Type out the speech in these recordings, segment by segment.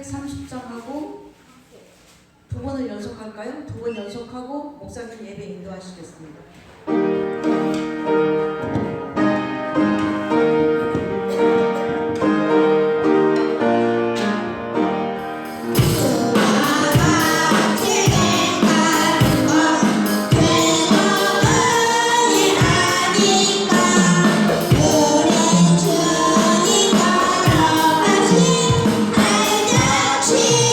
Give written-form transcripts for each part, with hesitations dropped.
330장 하고 두 번을 연속할까요? 두 번 연속하고 목사님 예배 인도하시겠습니다. 주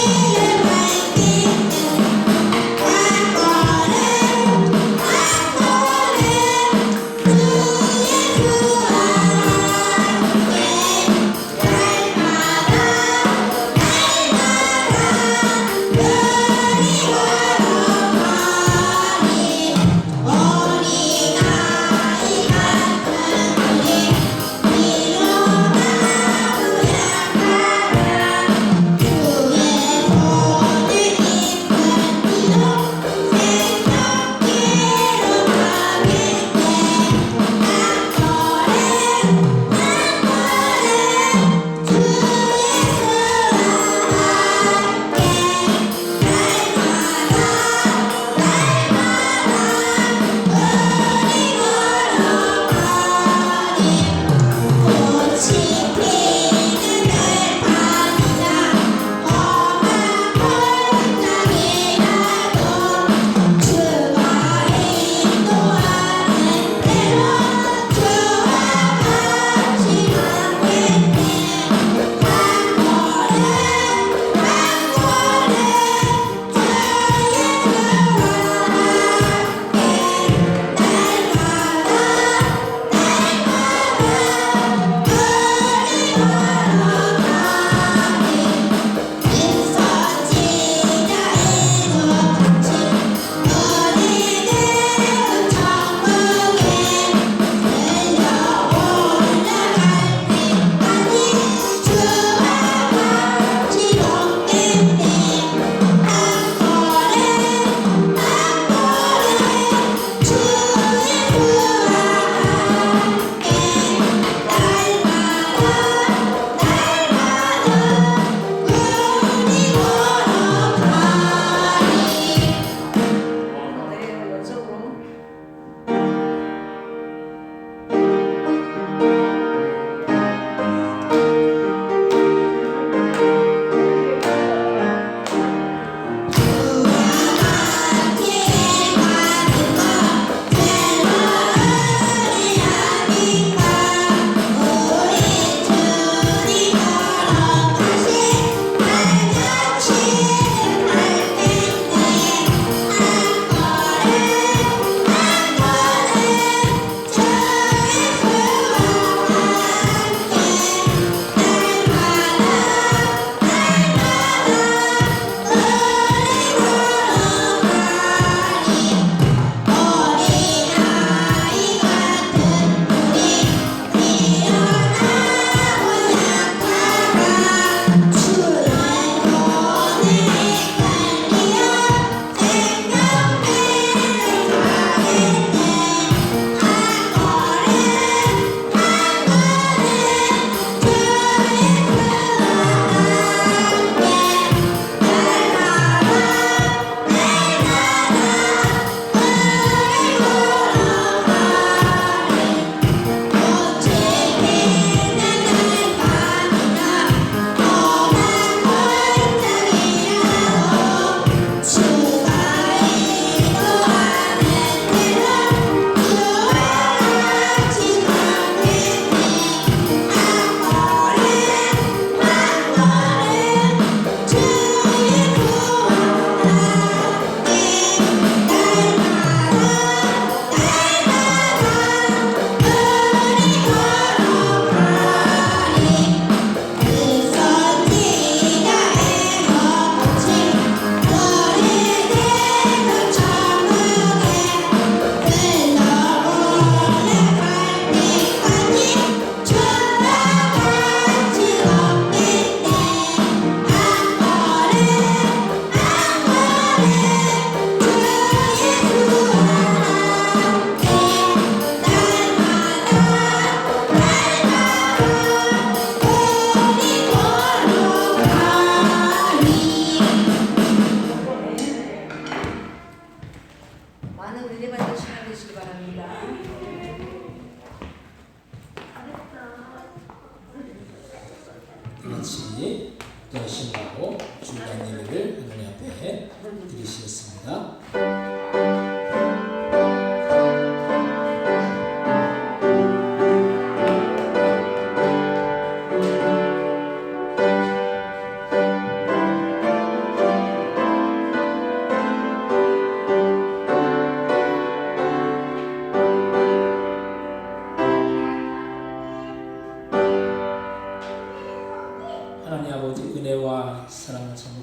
같이 기도하시고 주간 예배를 하나님 앞에 드리시겠습니다.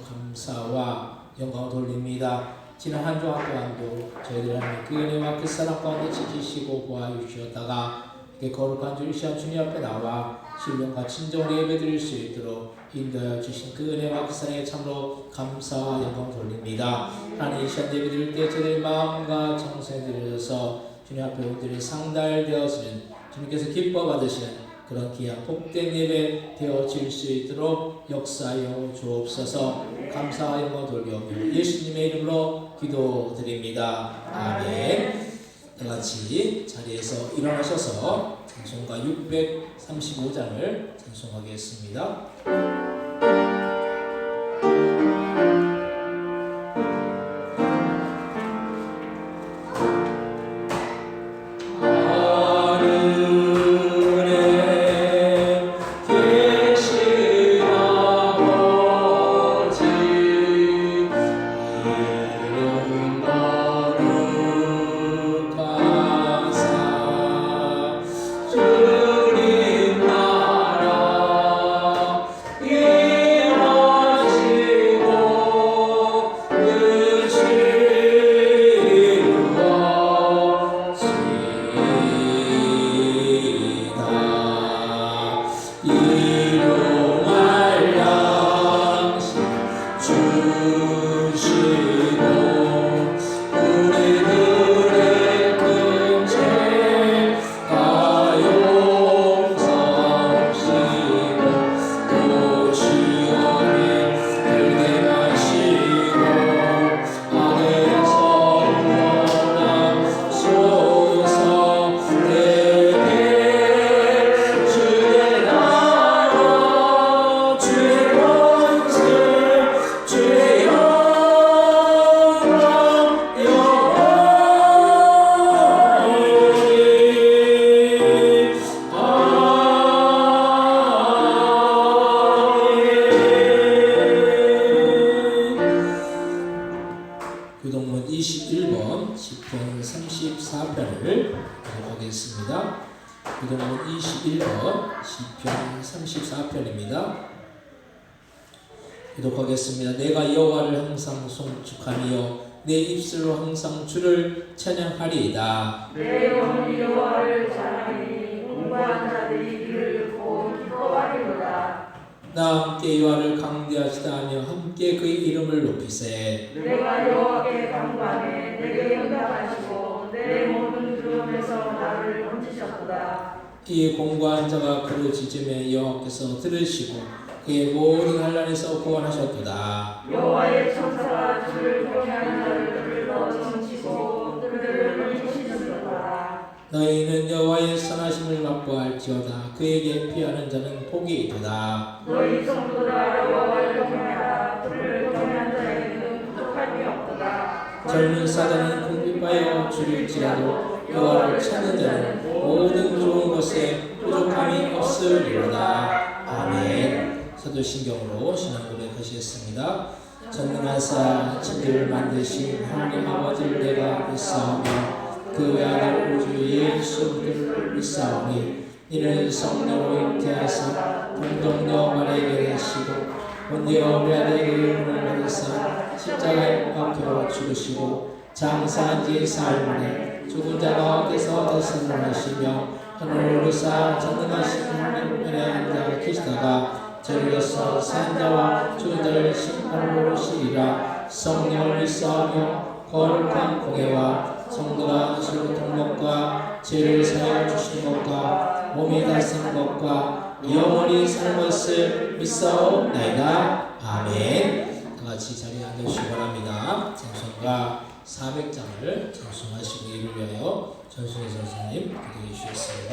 감사와 영광을 돌립니다. 지난 한 주간 동안도 저희들 하나님 그 은혜와 그 사랑 가운데 지키시고 보아주셨다가 이렇게 거룩한 주 이 시간 주님 앞에 나와 신령과 진정으로 예배드릴 수 있도록 인도하여 주신 그 은혜와 그 사랑에 참으로 감사와 영광을 돌립니다. 하나님 이 시간 예배드릴 때 저희들의 마음과 정성에 들여서 주님 앞에 온전히 상달되어지는 주님께서 기뻐 받으시는 그런 귀한 복된 예배 되어질 수 있도록 역사하여 주옵소서. 감사와 영광 돌리오며 예수님의 이름으로 기도드립니다. 아멘. 다같이 자리에서 일어나셔서 찬송가 635장을 찬송하겠습니다. 교동문 21번 시편 34편을 보겠습니다. 교동문 21번 시편 34편입니다. 기독하겠습니다. 내가 여호와를 항상 송축하며 내 입술로 항상 주를 찬양하리이다. 내 영혼이 여호와를 찬양하니 공부한 자들이 이를 듣고 기뻐하리로다. 나 함께 여호와를 강대하시다 하며 함께 그의 이름을 높이세. 내가 여호와께 간구하매 내게 응답하시고 내 모든 두려움에서 나를 건지셨도다. 이 공고한 자가 그를 짖음에 여호와께서 들으시고 그의 모든 환난에서 구원하셨도다. 여호와의 천사가 주를 경외하는 자를 불러 칭치고 그들을 건지시는도다. 너희는 여호와의 선하심을 맛보할지어다. 그에게 피하는 자는 복이 있도다. 너희 성도들아 여호와를 경외하라. 그를 경외한 자에게는 부족할 게 없도다. 젊은 사자는 궁핍하여 줄일지라도 여호와를 찾는 자는 모든 좋은 것에 부족함이 없으리로다. 아멘. 사도신경으로 신앙 고백하시겠습니다. 전능하사 천지를 만드신 하나님 아버지를 내가 믿사오며 그 외아들 우주 예수 그리스도를 믿사오니 이는 성령으로 잉태하사 동정녀 마리아에게 계시고 본디오 빌라도에게 은혜를 받으사 십자가에 못 박혀 죽으시고 장사한 지 사흘 만에 죽은 자 가운데서 다시 살아나시며 하늘을 오르사 전능하신 하나님 편에 앉아 계시다가 저리로서 산 자와 죽은 자를 심판하러 오시리라. 성령을 믿사오며 거룩한 공회와 성도가 주로 동력과 죄를 사하여 주신 것과 몸이 다스린 것과 영원히 사는 것을 믿사옵나이다. 아멘. 다같이 자리에 앉으시기 바랍니다. 찬송가 400장을 찬송하시기 위하여 전순희 선생님 기도해 주시겠습니다.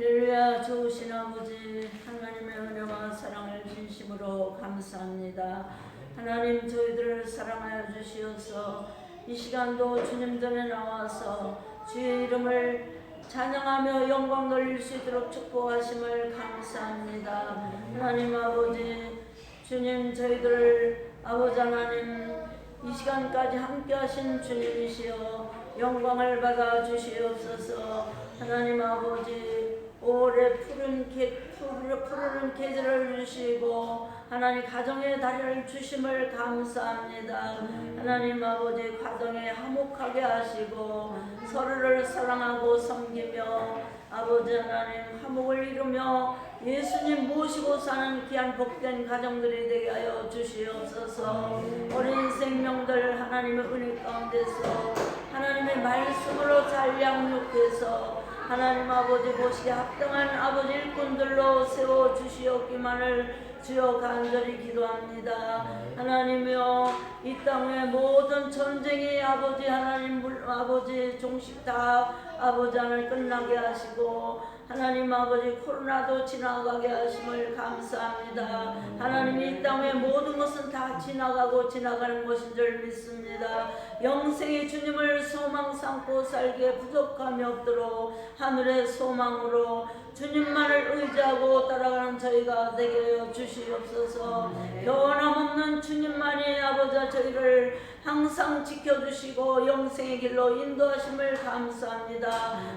할렐루야. 좋으신 아버지 하나님의 은혜와 사랑을 진심으로 감사합니다. 하나님 저희들을 사랑하여 주시어서 이 시간도 주님 전에 나와서 주의 이름을 찬양하며 영광 돌릴 수 있도록 축복하심을 감사합니다. 하나님 아버지 주님 저희들을 아버지 하나님 이 시간까지 함께 하신 주님이시여 영광을 받아 주시옵소서. 하나님 아버지 올해 푸른 계절을 주시고 하나님 가정의 다리를 주심을 감사합니다. 하나님 아버지 가정에 화목하게 하시고 서로를 사랑하고 섬기며 아버지 하나님 화목을 이루며 예수님 모시고 사는 귀한 복된 가정들이 되게 하여 주시옵소서. 어린 생명들 하나님의 은혜 가운데서 하나님의 말씀으로 잘 양육해서 하나님 아버지 보시기에 합당한 아버지 일꾼들로 세워주시옵기만을 주여 간절히 기도합니다. 하나님이여 이 땅의 모든 전쟁이 아버지 하나님 아버지 종식 다 아버지 하나님 끝나게 하시고 하나님 아버지 코로나도 지나가게 하심을 감사합니다. 하나님 이 땅의 모든 것은 다 지나가고 지나가는 것인 줄 믿습니다. 영생의 주님을 소망 삼고 살기에 부족함이 없도록 하늘의 소망으로 주님만을 의지하고 따라가는 저희가 되게 하여 주시옵소서. 변함없는 주님만이 아버지 저희를 항상 지켜주시고 영생의 길로 인도하심을 감사합니다.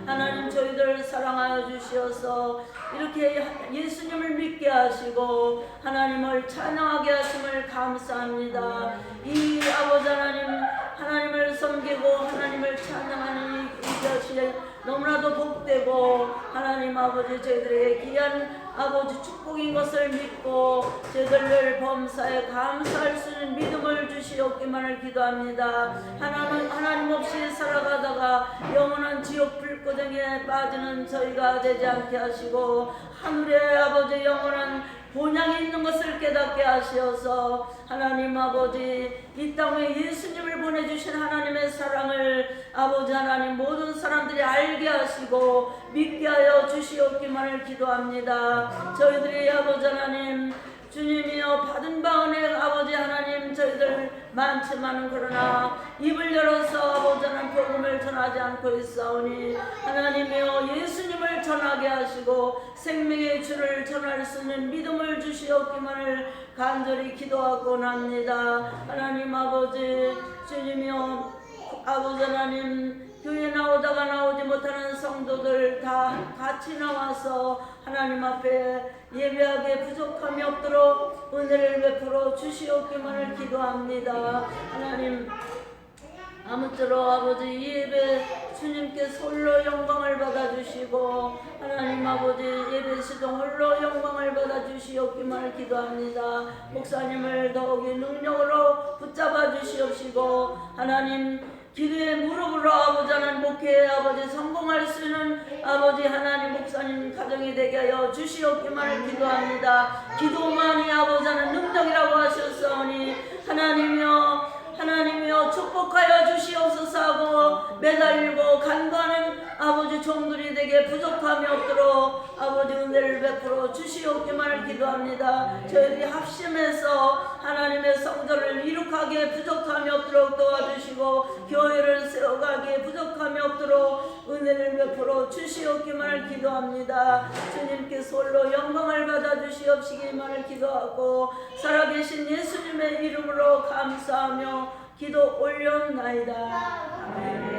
하나님 저희들 사랑하여 주시어서 이렇게 예수님을 믿게 하시고 하나님을 찬양하게 하심을 감사합니다. 이 아버지 하나님을 섬기고 하나님을 찬양하는 이 것이 너무나도 복되고 하나님 아버지 저희들에게 귀한 아버지 축복인 것을 믿고 저희들을 범사에 감사할 수 있는 믿음을 주시옵기만을 기도합니다. 하나님 없이 살아가다가 영원한 지옥 불구덩이에 빠지는 저희가 되지 않게 하시고 하늘의 아버지 영원한 본향이 있는 것을 깨닫게 하시어서 하나님 아버지 이 땅에 예수님을 보내주신 하나님의 사랑을 아버지 하나님 모든 사람들이 알게 하시고 믿게 하여 주시옵기만을 기도합니다. 저희들이 아버지 하나님 주님이여 받은 바 은혜 아버지 하나님 저희들 많지만은 그러나 입을 열어서 아버지 하나님 복음을 전하지 않고 있사오니 하나님이여 예수님을 전하게 하시고 생명의 주를 전할 수 있는 믿음을 주시옵기만을 간절히 기도하곤 합니다. 하나님 아버지 주님이여 아버지 하나님 교회 나오다가 나오지 못하는 성도들 다 같이 나와서 하나님 앞에 예배하게 부족함이 없도록 은혜를 베풀어 주시옵기만을 기도합니다. 하나님 아무쪼록 아버지 이 예배 주님께서 홀로 영광을 받아주시고 하나님 아버지 예배 시동 홀로 영광을 받아주시옵기만을 기도합니다. 목사님을 더욱이 능력으로 붙잡아 주시옵시고 하나님 기도의 무릎으로 아버지 하나님 목회에 아버지 성공할 수 있는 아버지 하나님 목사님 가정이 되게 하여 주시옵기만을 기도합니다. 기도만이 아버지 하나님 능력이라고 하셨사오니 하나님이여 축복하여 주시옵소서 하고 매달리고 간구하는 아버지 종들이 되게 부족함이 없도록 아버지 은혜를 베풀어 주시옵기만을 기도합니다. 저희들이 합심해서 하나님의 성전을 이룩하기에 부족함이 없도록 도와주시고 교회를 세워가기에 부족함이 없도록 은혜를 베풀어 주시옵기만을 기도합니다. 주님께서 홀로 영광을 받아 주시옵시기만을 기도하고 살아계신 예수님의 이름으로 감사하며 기도 올려옵나이다. 아멘.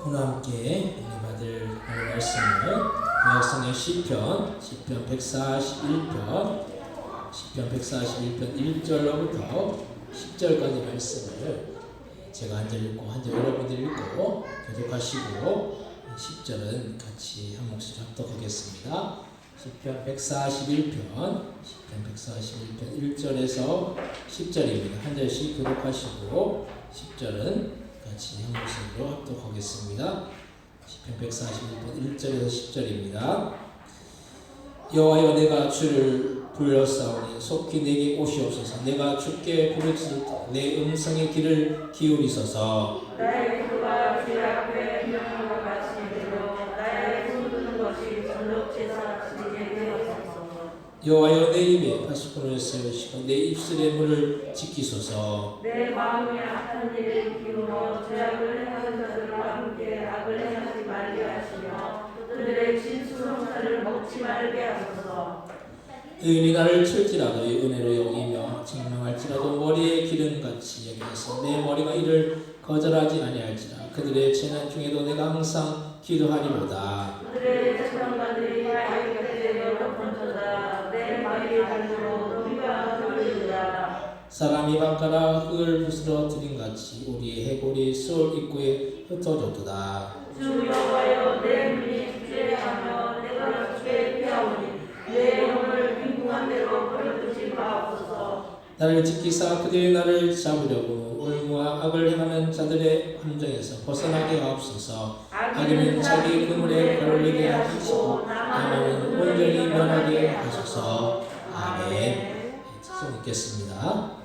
함께 받을 말씀을 구약성의 시편 141편 1절로부터 10절까지 말씀을 제가 한 절 읽고 한 절 여러분들이 읽고 교독하시고 10절은 같이 한 목소리 합독하겠습니다. 시편 141편 1절에서 10절입니다. 한 절씩 교독하시고 10절은 같이 형식으로 합독하겠습니다. 시편 141편 1절에서 10절입니다. 여호와여, 내가 주를 불렀사오니 속히 내게 오시옵소서. 내가 주께 부르짖을 때 내 음성의 귀를 기울이소서. 나의 기도가 주의 앞에 명령과 같이 되도록 나의 숨기는 것이 전력 제사같이 되게 하소서. 여호와여, 내 입에 파수꾼을 세우시고 내 입술의 문을 지키소서. 내 마음이 악한 일을 기울여 죄악을 행하는 자들과 함께 악을 행하지 말게 하시며 그들의 진수성사를 먹지 말게 하소서. 의인이 나를 칠지라도 은혜로 여기며 책망할지라도 머리에 기름같이 여겨서 내 머리가 이를 거절하지 아니할지라. 그들의 재난 중에도 내가 항상 기도하리로다. 그들의 재판관들이 나의 곁에 여러 번 져다 내 머리 발로 우리가 돌리리라. 사람이 밤가라 흙을 부스러 들인같이 우리의 해골이 수월 입구에 흩어졌도다. 주 여호와여, 내 눈이 주의하며 내가 주의 피하오니 내 영을 빈궁한 대로 버려두지 마옵소서. 나를 지키사 그들이 나를 잡으려고 올무와 악을 행하는 자들의 함정에서 벗어나게 하옵소서. 악인은 자기 그물에 걸리게 하시고 나만은 온전히 면하게 하소서. 아멘. 찬송 읽겠습니다.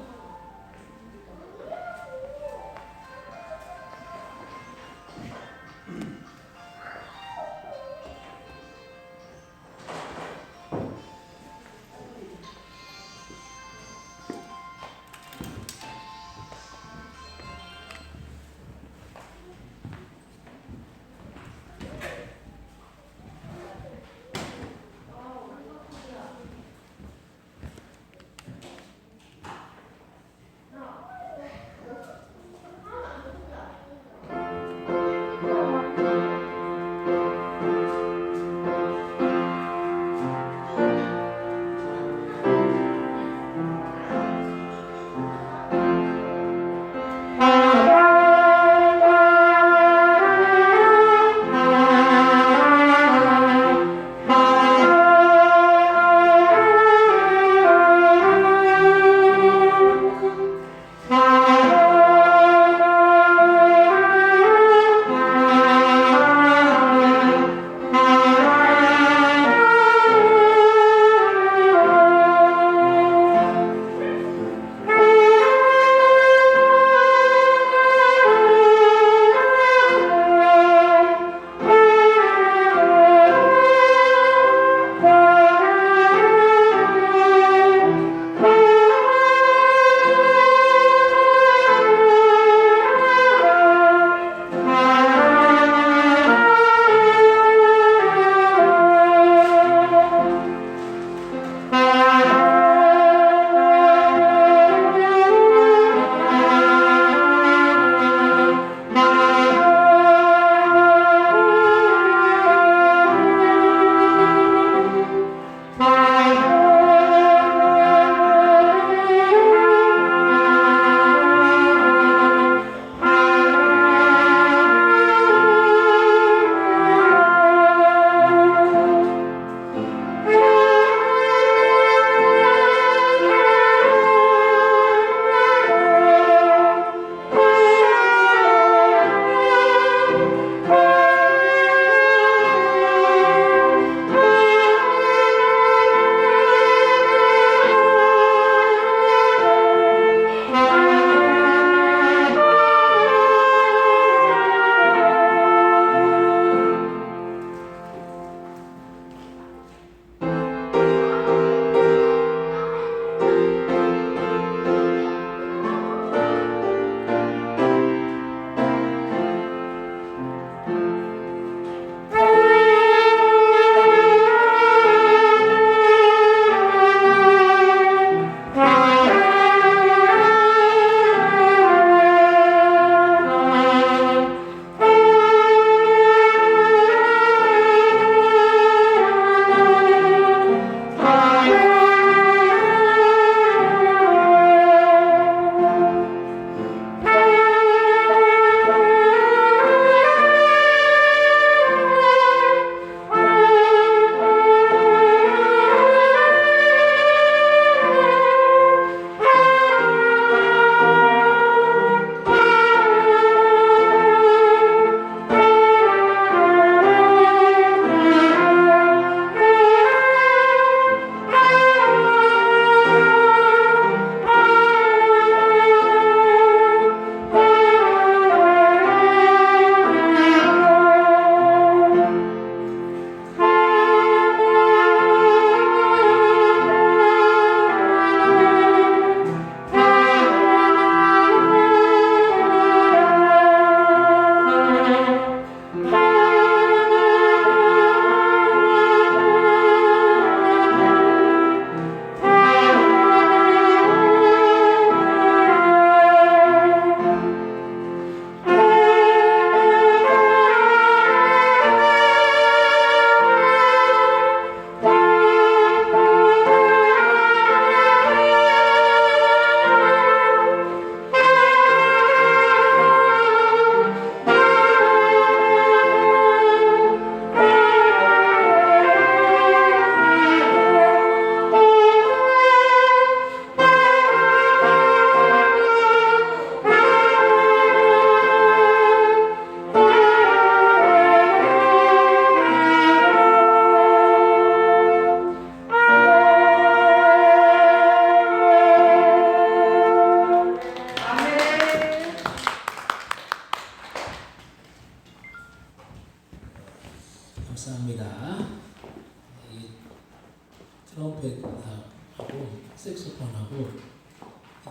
하고 색소폰하고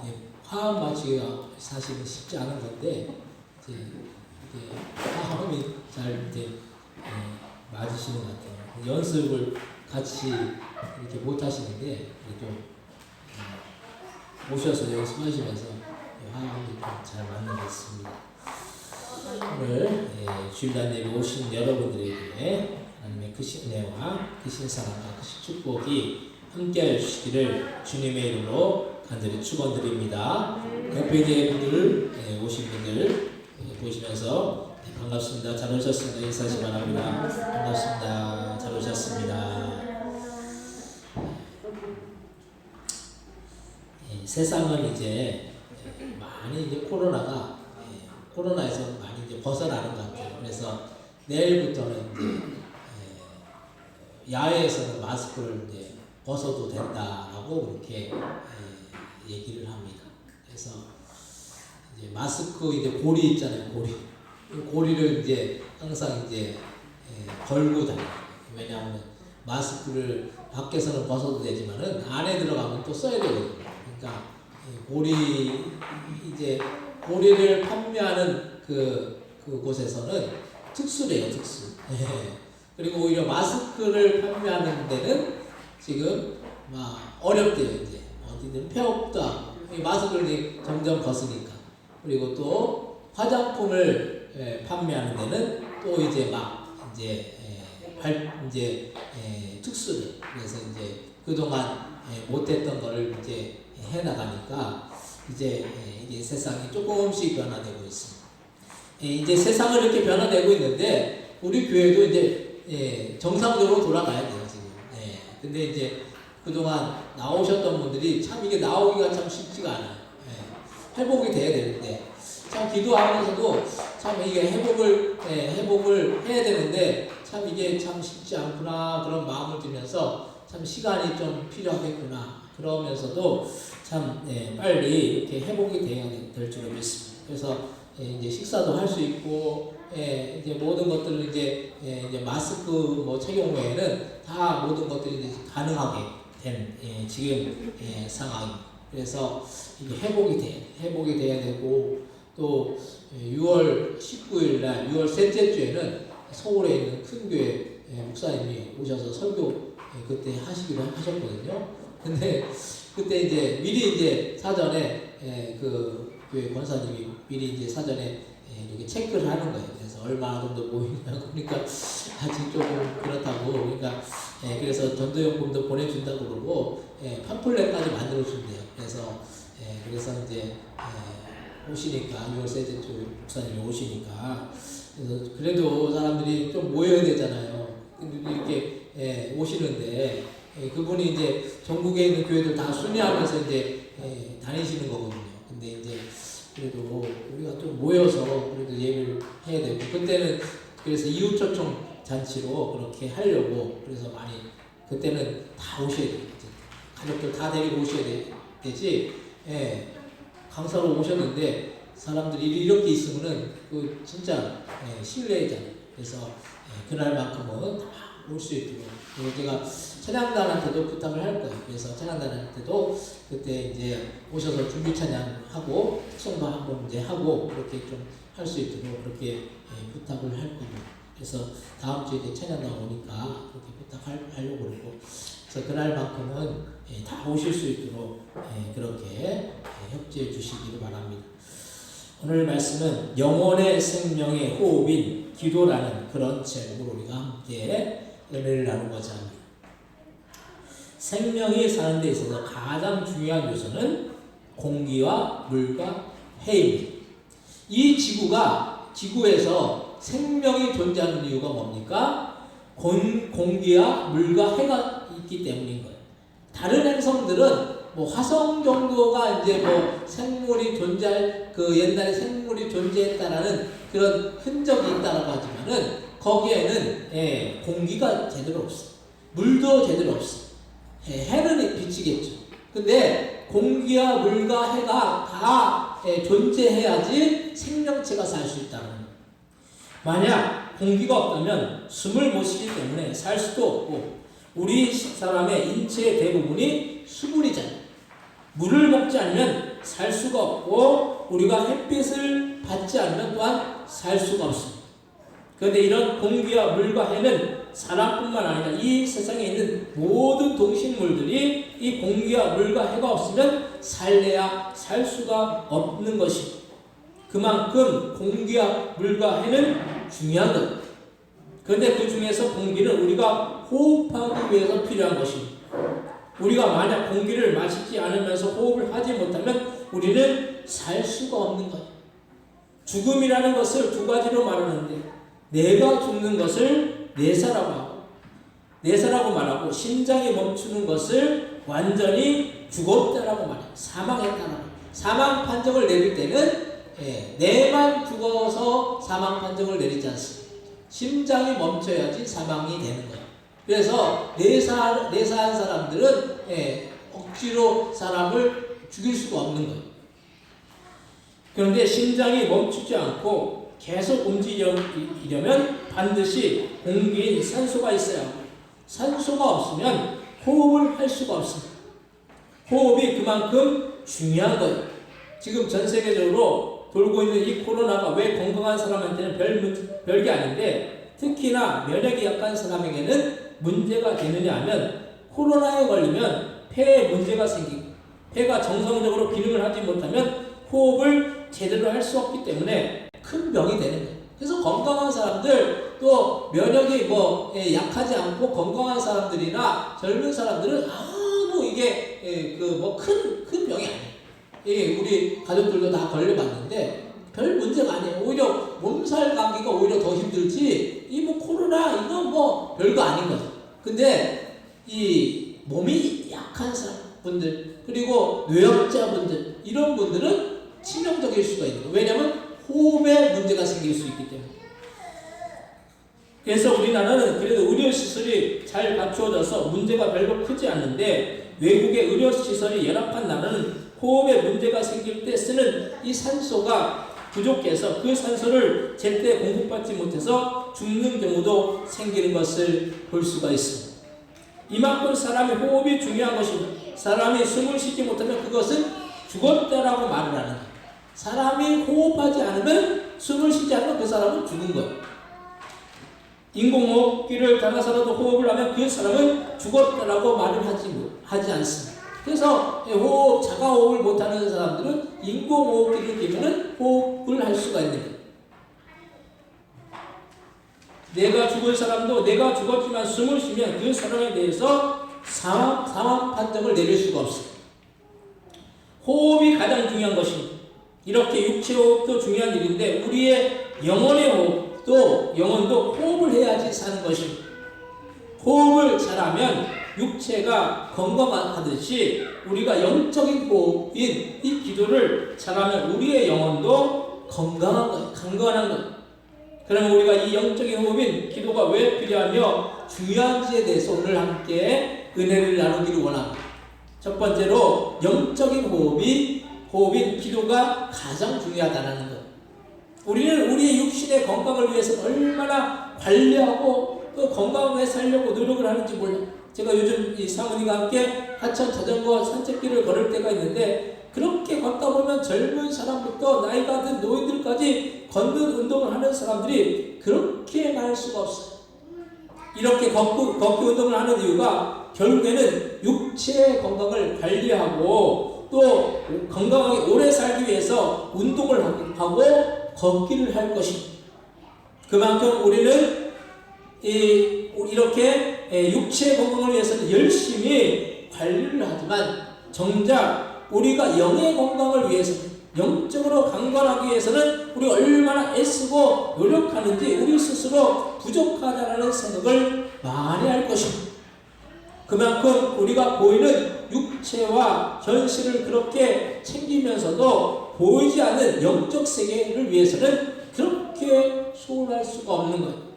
이게 화음 맞추기가 사실은 쉽지 않은 건데 이게 화음이 잘 이제 맞으시는 것 같아요. 연습을 같이 이렇게 못 하시는데 그래도 오셔서 연습하시면서 화음이 좀 잘 맞는 것 같습니다. 오늘 주일날 예배 오신 여러분들에게 하나님의 크신 은혜와 크신 사랑과 크신 축복이 함께하여 주시기를 주님의 이름으로 간절히 축원드립니다. 옆에 계신 분들 오신 분들 보시면서 반갑습니다. 잘 오셨습니다. 인사하시 바랍니다. 반갑습니다. 잘 오셨습니다. 세상은 이제 많이 이제 코로나에서 많이 이제 벗어나는 것 같아요. 그래서 내일부터는 이제 야외에서는 마스크를 이제 벗어도 된다라고 그렇게 얘기를 합니다. 그래서 이제 마스크 이제 고리 있잖아요. 고리를 이제 항상 이제 걸고 다녀요. 왜냐하면 마스크를 밖에서는 벗어도 되지만은 안에 들어가면 또 써야 되거든요. 그러니까 고리를 판매하는 그곳에서는 특수래요, 특수. 그리고 오히려 마스크를 판매하는 데는 지금 막 어렵대요. 이제 어디든 폐업도 하고 마스크를 이제 점점 벗으니까. 그리고 또 화장품을 판매하는 데는 또 이제 막 이제 특수래. 그래서 이제 그동안 못했던 거를 이제 해나가니까 이제 이게 세상이 조금씩 변화되고 있습니다. 이제 세상을 이렇게 변화되고 있는데 우리 교회도 이제 정상적으로 돌아가야 돼요 지금. 근데 이제 그동안 나오셨던 분들이 참 이게 나오기가 참 쉽지가 않아요. 회복이 돼야 되는데 참 기도하면서도 참 이게 회복을 해야 되는데 참 이게 참 쉽지 않구나 그런 마음을 들면서 참 시간이 좀 필요하겠구나 그러면서도 참 빨리 이렇게 회복이 돼야 될 줄로 믿습니다. 그래서 이제 식사도 할 수 있고 이제 모든 것들을 이제 마스크 뭐 착용 외에는 다 모든 것들이 이제 가능하게 된 지금 상황입니다. 그래서 이게 회복이 돼야 되고 또 6월 19일 날 6월 셋째 주에는 서울에 있는 큰 교회 목사님이 오셔서 설교 그때 하시기로 하셨거든요. 근데 그때 이제 미리 이제 사전에 그 교회 권사님이 미리 이제 사전에 이렇게 체크를 하는 거예요. 그래서 얼마 정도 모이냐고 그러니까 아직 조금 그렇다고 그러니까 그래서 전도연금도 보내준다고 그러고 팜플렛까지 만들어준대요. 그래서 이제 오시니까 6월 셋째 주 목사님이 오시니까 그래서 그래도 사람들이 좀 모여야 되잖아요. 근데 이렇게 오시는데 그분이 이제 전국에 있는 교회들 다 순회하면서 이제 다니시는 거거든요. 근데 이제 그래도 우리가 좀 모여서 그래도 예배를 해야 되고 그때는 그래서 이웃초청 잔치로 그렇게 하려고 그래서 많이 그때는 다 오셔야 돼요. 가족들 다 데리고 오셔야 되지. 강사로 오셨는데 사람들이 이렇게 있으면은 그 진짜 실례잖아요. 그래서 그날만큼은 다 올 수 있도록 그리고 제가 찬양단한테도 부탁을 할 거예요. 그래서 찬양단한테도 그때 이제 오셔서 준비 찬양하고 특성도 한번 이제 하고 그렇게 좀 할 수 있도록 그렇게 부탁을 할 겁니다. 그래서 다음 주에 이제 찬양단 오니까 그렇게 부탁하려고 그러고 그래서 그날만큼은 다 오실 수 있도록 그렇게 협조해 주시기를 바랍니다. 오늘 말씀은 영혼의 생명의 호흡인 기도라는 그런 제목으로 우리가 함께 은혜를 나누고자 합니다. 생명이 사는 데 있어서 가장 중요한 요소는 공기와 물과 해입니다. 이 지구에서 생명이 존재하는 이유가 뭡니까? 공기와 물과 해가 있기 때문인 거예요. 다른 행성들은 뭐 화성 정도가 이제 뭐 생물이 존재할 옛날에 생물이 존재했다라는 그런 흔적이 있다라고 하지만은 거기에는 공기가 제대로 없어요. 물도 제대로 없어요. 해는 비치겠죠. 근데 공기와 물과 해가 다 존재해야지 생명체가 살 수 있다는 거예요. 만약 공기가 없다면 숨을 못 쉬기 때문에 살 수도 없고 우리 사람의 인체의 대부분이 수분이잖아요. 물을 먹지 않으면 살 수가 없고 우리가 햇빛을 받지 않으면 또한 살 수가 없습니다. 그런데 이런 공기와 물과 해는 사람뿐만 아니라 이 세상에 있는 모든 동식물들이 이 공기와 물과 해가 없으면 살래야 살 수가 없는 것입니다. 그만큼 공기와 물과 해는 중요한 것. 그런데 그 중에서 공기는 우리가 호흡하기 위해서 필요한 것입니다. 우리가 만약 공기를 마시지 않으면서 호흡을 하지 못하면 우리는 살 수가 없는 거예요. 죽음이라는 것을 두 가지로 말하는데, 내가 죽는 것을 내사라고 하고, 내사라고 말하고, 심장이 멈추는 것을 완전히 죽었다라고 말해요. 사망했다라고. 사망 판정을 내릴 때는 내만 죽어서 사망 판정을 내리지 않습니다. 심장이 멈춰야지 사망이 되는 거예요. 그래서 내사한 사람들은 억지로 사람을 죽일 수가 없는 거예요. 그런데 심장이 멈추지 않고 계속 움직이려면 반드시 공기인 산소가 있어야 하고, 산소가 없으면 호흡을 할 수가 없습니다. 호흡이 그만큼 중요한 거예요. 지금 전 세계적으로 돌고 있는 이 코로나가 왜 건강한 사람한테는 별게 아닌데, 특히나 면역이 약한 사람에게는 문제가 되느냐 하면, 코로나에 걸리면 폐에 문제가 생기고 폐가 정상적으로 기능을 하지 못하면 호흡을 제대로 할 수 없기 때문에 큰 병이 되는 거예요. 그래서 건강한 사람들, 또 면역이 약하지 않고 건강한 사람들이나 젊은 사람들은 아무 이게 큰 병이 아니에요. 우리 가족들도 다 걸려봤는데 별 문제가 아니에요. 오히려 몸살 감기가 오히려 더 힘들지, 코로나 이건 별거 아닌 거죠. 근데 이 몸이 약한 사람분들, 그리고 뇌역자분들, 이런 분들은 치명적일 수가 있는 거예요. 왜냐하면 호흡에 문제가 생길 수 있기 때문에. 그래서 우리나라는 그래도 의료시설이 잘 갖추어져서 문제가 별로 크지 않는데, 외국의 의료시설이 열악한 나라는 호흡에 문제가 생길 때 쓰는 이 산소가 부족해서 그 산소를 제때 공급받지 못해서 죽는 경우도 생기는 것을 볼 수가 있습니다. 이만큼 사람의 호흡이 중요한 것입니다. 사람이 숨을 쉬지 못하면 그것은 죽었다라고 말을 하는 거예요. 사람이 호흡하지 않으면, 숨을 쉬지 않으면 그 사람은 죽은 거예요. 인공호흡기를 달아서라도 호흡을 하면 그 사람은 죽었다라고 말을 하지 않습니다. 그래서 자가호흡을 못하는 사람들은 인공호흡기를 끼면 호흡을 할 수가 있는 거예요. 내가 죽은 사람도 내가 죽었지만 숨을 쉬면 그 사람에 대해서 사망 판정을 내릴 수가 없어요. 호흡이 가장 중요한 것입니다. 이렇게 육체 호흡도 중요한 일인데, 우리의 영혼의 호흡도, 영혼도 호흡을 해야지 사는 것입니다. 호흡을 잘하면 육체가 건강하듯이 우리가 영적인 호흡인 이 기도를 잘하면 우리의 영혼도 건강한 거예요. 강건한 거예요. 그러면 우리가 이 영적인 호흡인 기도가 왜 필요하며 중요한지에 대해서 오늘 함께 은혜를 나누기를 원합니다. 첫 번째로, 영적인 호흡인 기도가 가장 중요하다는 것. 우리는 우리의 육신의 건강을 위해서 얼마나 관리하고 또 건강하게 살려고 노력을 하는지 몰라요. 제가 요즘 이 사모님과 함께 하천 자전거 산책길을 걸을 때가 있는데, 그렇게 걷다 보면 젊은 사람부터 나이가 든 노인들까지 걷는 운동을 하는 사람들이 그렇게 많을 수가 없어요. 이렇게 걷기 운동을 하는 이유가 결국에는 육체의 건강을 관리하고 또 건강하게 오래 살기 위해서 운동을 하고 걷기를 할 것입니다. 그만큼 우리는 이렇게 육체의 건강을 위해서는 열심히 관리를 하지만, 정작 우리가 영의 건강을 위해서, 영적으로 강건하기 위해서는 우리 얼마나 애쓰고 노력하는지 우리 스스로 부족하다는 생각을 많이 할 것입니다. 그만큼 우리가 보이는 육체와 현실을 그렇게 챙기면서도 보이지 않는 영적 세계를 위해서는 그렇게 소홀할 수가 없는 거예요.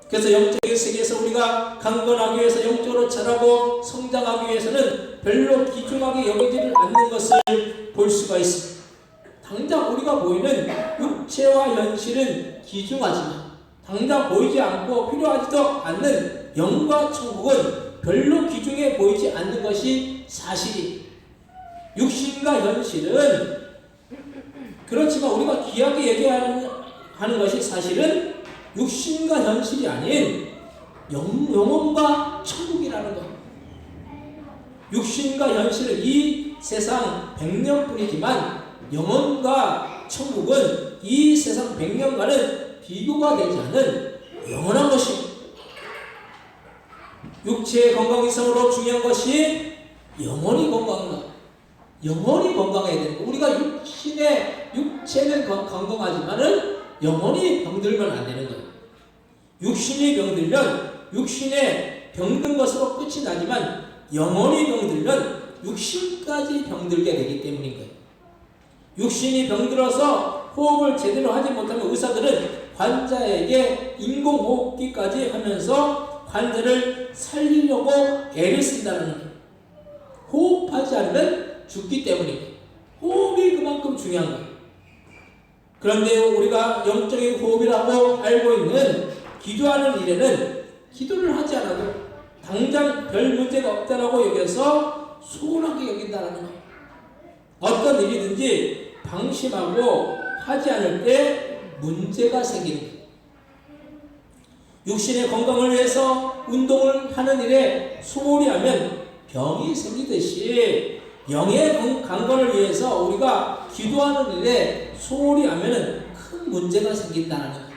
그래서 영적인 세계에서 우리가 강건하기 위해서, 영적으로 자라고 성장하기 위해서는 별로 귀중하게 여기지를 않는 것을 볼 수가 있습니다. 당장 우리가 보이는 육체와 현실은 귀중하지만 당장 보이지 않고 필요하지도 않는 영과 천국은 별로 귀중해 보이지 않는 것이 사실이. 육신과 현실은 그렇지만 우리가 귀하게 얘기하는 것이 사실은 육신과 현실이 아닌 영혼과 천국이라는 것. 육신과 현실은 이 세상 100년뿐이지만 영혼과 천국은 이 세상 100년과는 비교가 되지 않는 영원한 것입니다. 육체의 건강 이상으로 중요한 것이 영혼이 건강한 것. 영혼이 건강해야 되는 거. 우리가 육체는 건강하지만은 영혼이 병들면 안 되는 거예요. 육신이 병들면 육신에 병든 것으로 끝이 나지만 영혼이 병들면 육신까지 병들게 되기 때문인 거예요. 육신이 병들어서 호흡을 제대로 하지 못하면 의사들은 환자에게 인공호흡기까지 하면서 환자를 살리려고 애를 쓴다는 거예요. 호흡하지 않으면 죽기 때문입니다. 호흡이 그만큼 중요한 거예요. 그런데 우리가 영적인 호흡이라고 알고 있는 기도하는 일에는 기도를 하지 않아도 당장 별 문제가 없다라고 여겨서 소홀하게 여긴다는 거예요. 어떤 일이든지 방심하고 하지 않을 때 문제가 생기는 거예요. 육신의 건강을 위해서 운동을 하는 일에 소홀히 하면 병이 생기듯이 영의 강건을 위해서 우리가 기도하는 일에 소홀히 하면 큰 문제가 생긴다는 거예요.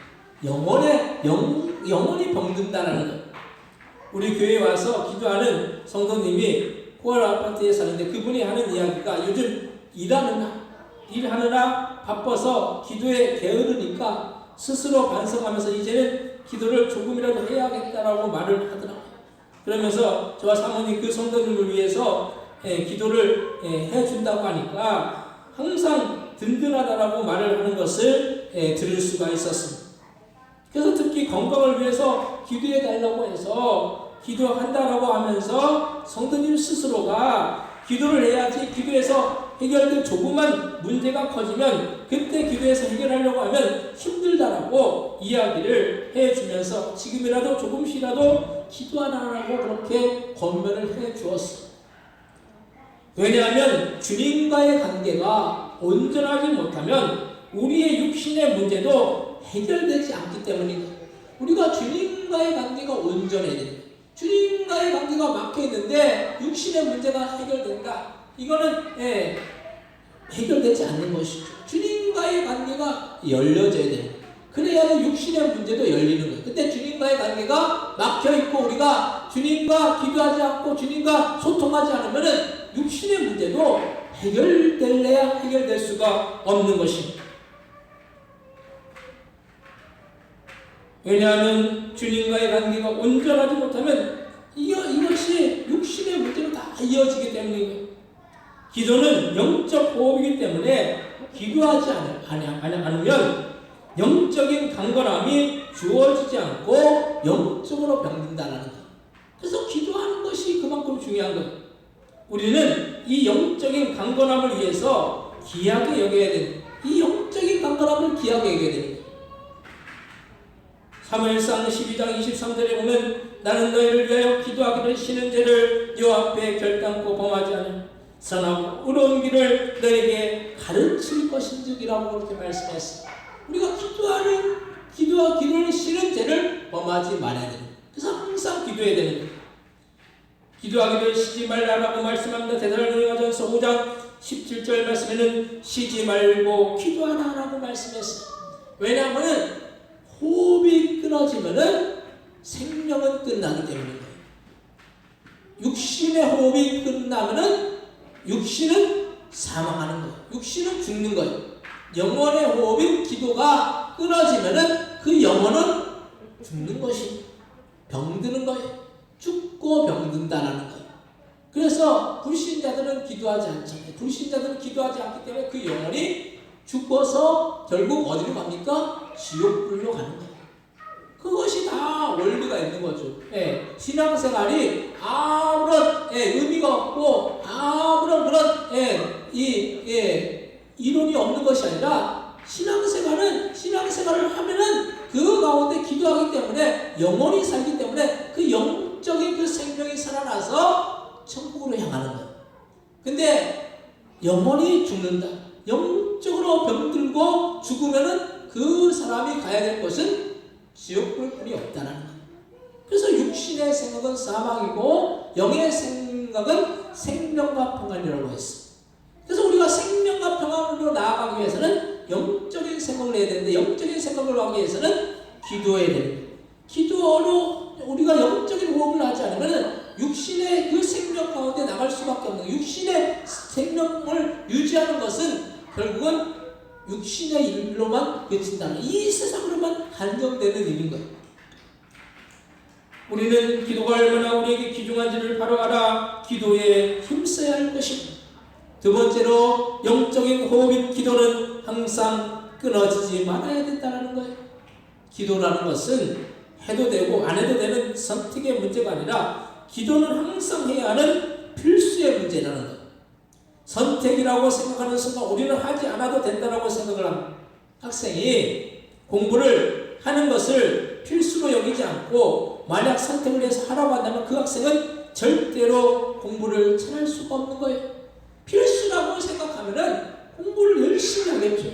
영혼이 병든다는 거예요. 우리 교회에 와서 기도하는 성도님이 포알 아파트에 사는데 그분이 하는 이야기가 요즘 일하느라 바빠서 기도에 게으르니까 스스로 반성하면서 이제는 기도를 조금이라도 해야겠다라고 말을 하더라고요. 그러면서 저와 사모님 그 성도님을 위해서 기도를 해준다고 하니까 항상 든든하다라고 말을 하는 것을 들을 수가 있었습니다. 그래서 특히 건강을 위해서 기도해 달라고 해서 기도한다라고 하면서 성도님 스스로가 기도를 해야지 기도해서 해결된 조그만 문제가 커지면 그때 기도해서 해결하려고 하면 힘들다라고 이야기를 해주면서 지금이라도 조금씩이라도 기도하라고 그렇게 권면을 해 주었어요. 왜냐하면 주님과의 관계가 온전하지 못하면 우리의 육신의 문제도 해결되지 않기 때문입니다. 우리가 주님과의 관계가 온전해야 됩니다. 주님과의 관계가 막혀있는데 육신의 문제가 해결된다. 이거는 해결되지 않는 것이죠. 주님과의 관계가 열려져야 됩니다. 그래야 육신의 문제도 열리는 거예요. 근데 주님과의 관계가 막혀있고 우리가 주님과 기도하지 않고 주님과 소통하지 않으면 육신의 문제도 해결될래야 해결될 수가 없는 것입니다. 왜냐하면 주님과의 관계가 온전하지 못하면 이것이 육신의 문제로 다 이어지기 때문이에요. 기도는 영적 호흡이기 때문에 기도하지 않으면 영적인 강건함이 주어지지 않고 영적으로 병든다는 거예요. 그래서 기도하는 것이 그만큼 중요한 거예요. 우리는 이 영적인 강건함을 위해서 귀하게 여겨야 됩니다. 이 영적인 강건함을 귀하게 여겨야 됩니다. 사무엘상 12장 23절에 보면 나는 너희를 위하여 기도하기를 쉬는 죄를 여호와 앞에 결단코 범하지 않으며 선하고 의로운 길을 너에게 가르칠 것인즉이라고 그렇게 말씀했습니다. 우리가 기도를 쉬는 죄를 범하지 말아야 됩니다. 그래서 항상 기도해야 됩니다. 기도하기를 쉬지 말라라고 말씀합니다. 데살로니가전서 5장 17절 말씀에는 쉬지 말고 기도하라라고 말씀했습니다. 왜냐하면 호흡이 끊어지면은 생명은 끝나기 때문입니다. 육신의 호흡이 끝나면은 육신은 사망하는 거예요. 육신은 죽는 거예요. 영혼의 호흡인 기도가 끊어지면은 그 영혼은 죽는 것이 병드는 거예요. 죽고 병든다라는 거예요. 그래서 불신자들은 기도하지 않잖아요. 불신자들은 기도하지 않기 때문에 그 영혼이 죽어서 결국 어디로 갑니까? 지옥불로 가는 거예요. 그것이 다 원리가 있는 거죠. 신앙생활이 아무런 의미가 없고 아무런 그런 이론이 없는 것이 아니라 신앙생활을 하면은 그 가운데 기도하기 때문에 영혼이 살기 때문에 그 영적 영적인 그 생명이 살아나서 천국으로 향하는 거예요. 근데 영혼이 죽는다. 영적으로 병들고 죽으면은 그 사람이 가야 될 곳은 지옥불 뿐이 없다는 거예요. 그래서 육신의 생각은 사망이고 영의 생각은 생명과 평안이라고 했어요. 그래서 우리가 생명과 평안으로 나아가기 위해서는 영적인 생각을 해야 되는데, 영적인 생각을 하기 위해서는 기도해야 되는 거예요. 기도로 우리가 영적인 호흡을 하지 않으면 육신의 그 생명 가운데 나갈 수밖에 없는 거예요. 육신의 생명을 유지하는 것은 결국은 육신의 일로만 그친다는, 이 세상으로만 한정되는 일인 거예요. 우리는 기도가 얼마나 우리에게 귀중한지를 바로 알아 기도에 힘써야 할 것입니다. 두 번째로 영적인 호흡인 기도는 항상 끊어지지 말아야 된다는 거예요. 기도라는 것은 해도 되고 안 해도 되는 선택의 문제가 아니라 기도는 항상 해야 하는 필수의 문제라는 거예요. 선택이라고 생각하는 순간 우리는 하지 않아도 된다고 생각을 합니다. 학생이 공부를 하는 것을 필수로 여기지 않고 만약 선택을 해서 하라고 한다면 그 학생은 절대로 공부를 잘할 수가 없는 거예요. 필수라고 생각하면은 공부를 열심히 하겠죠.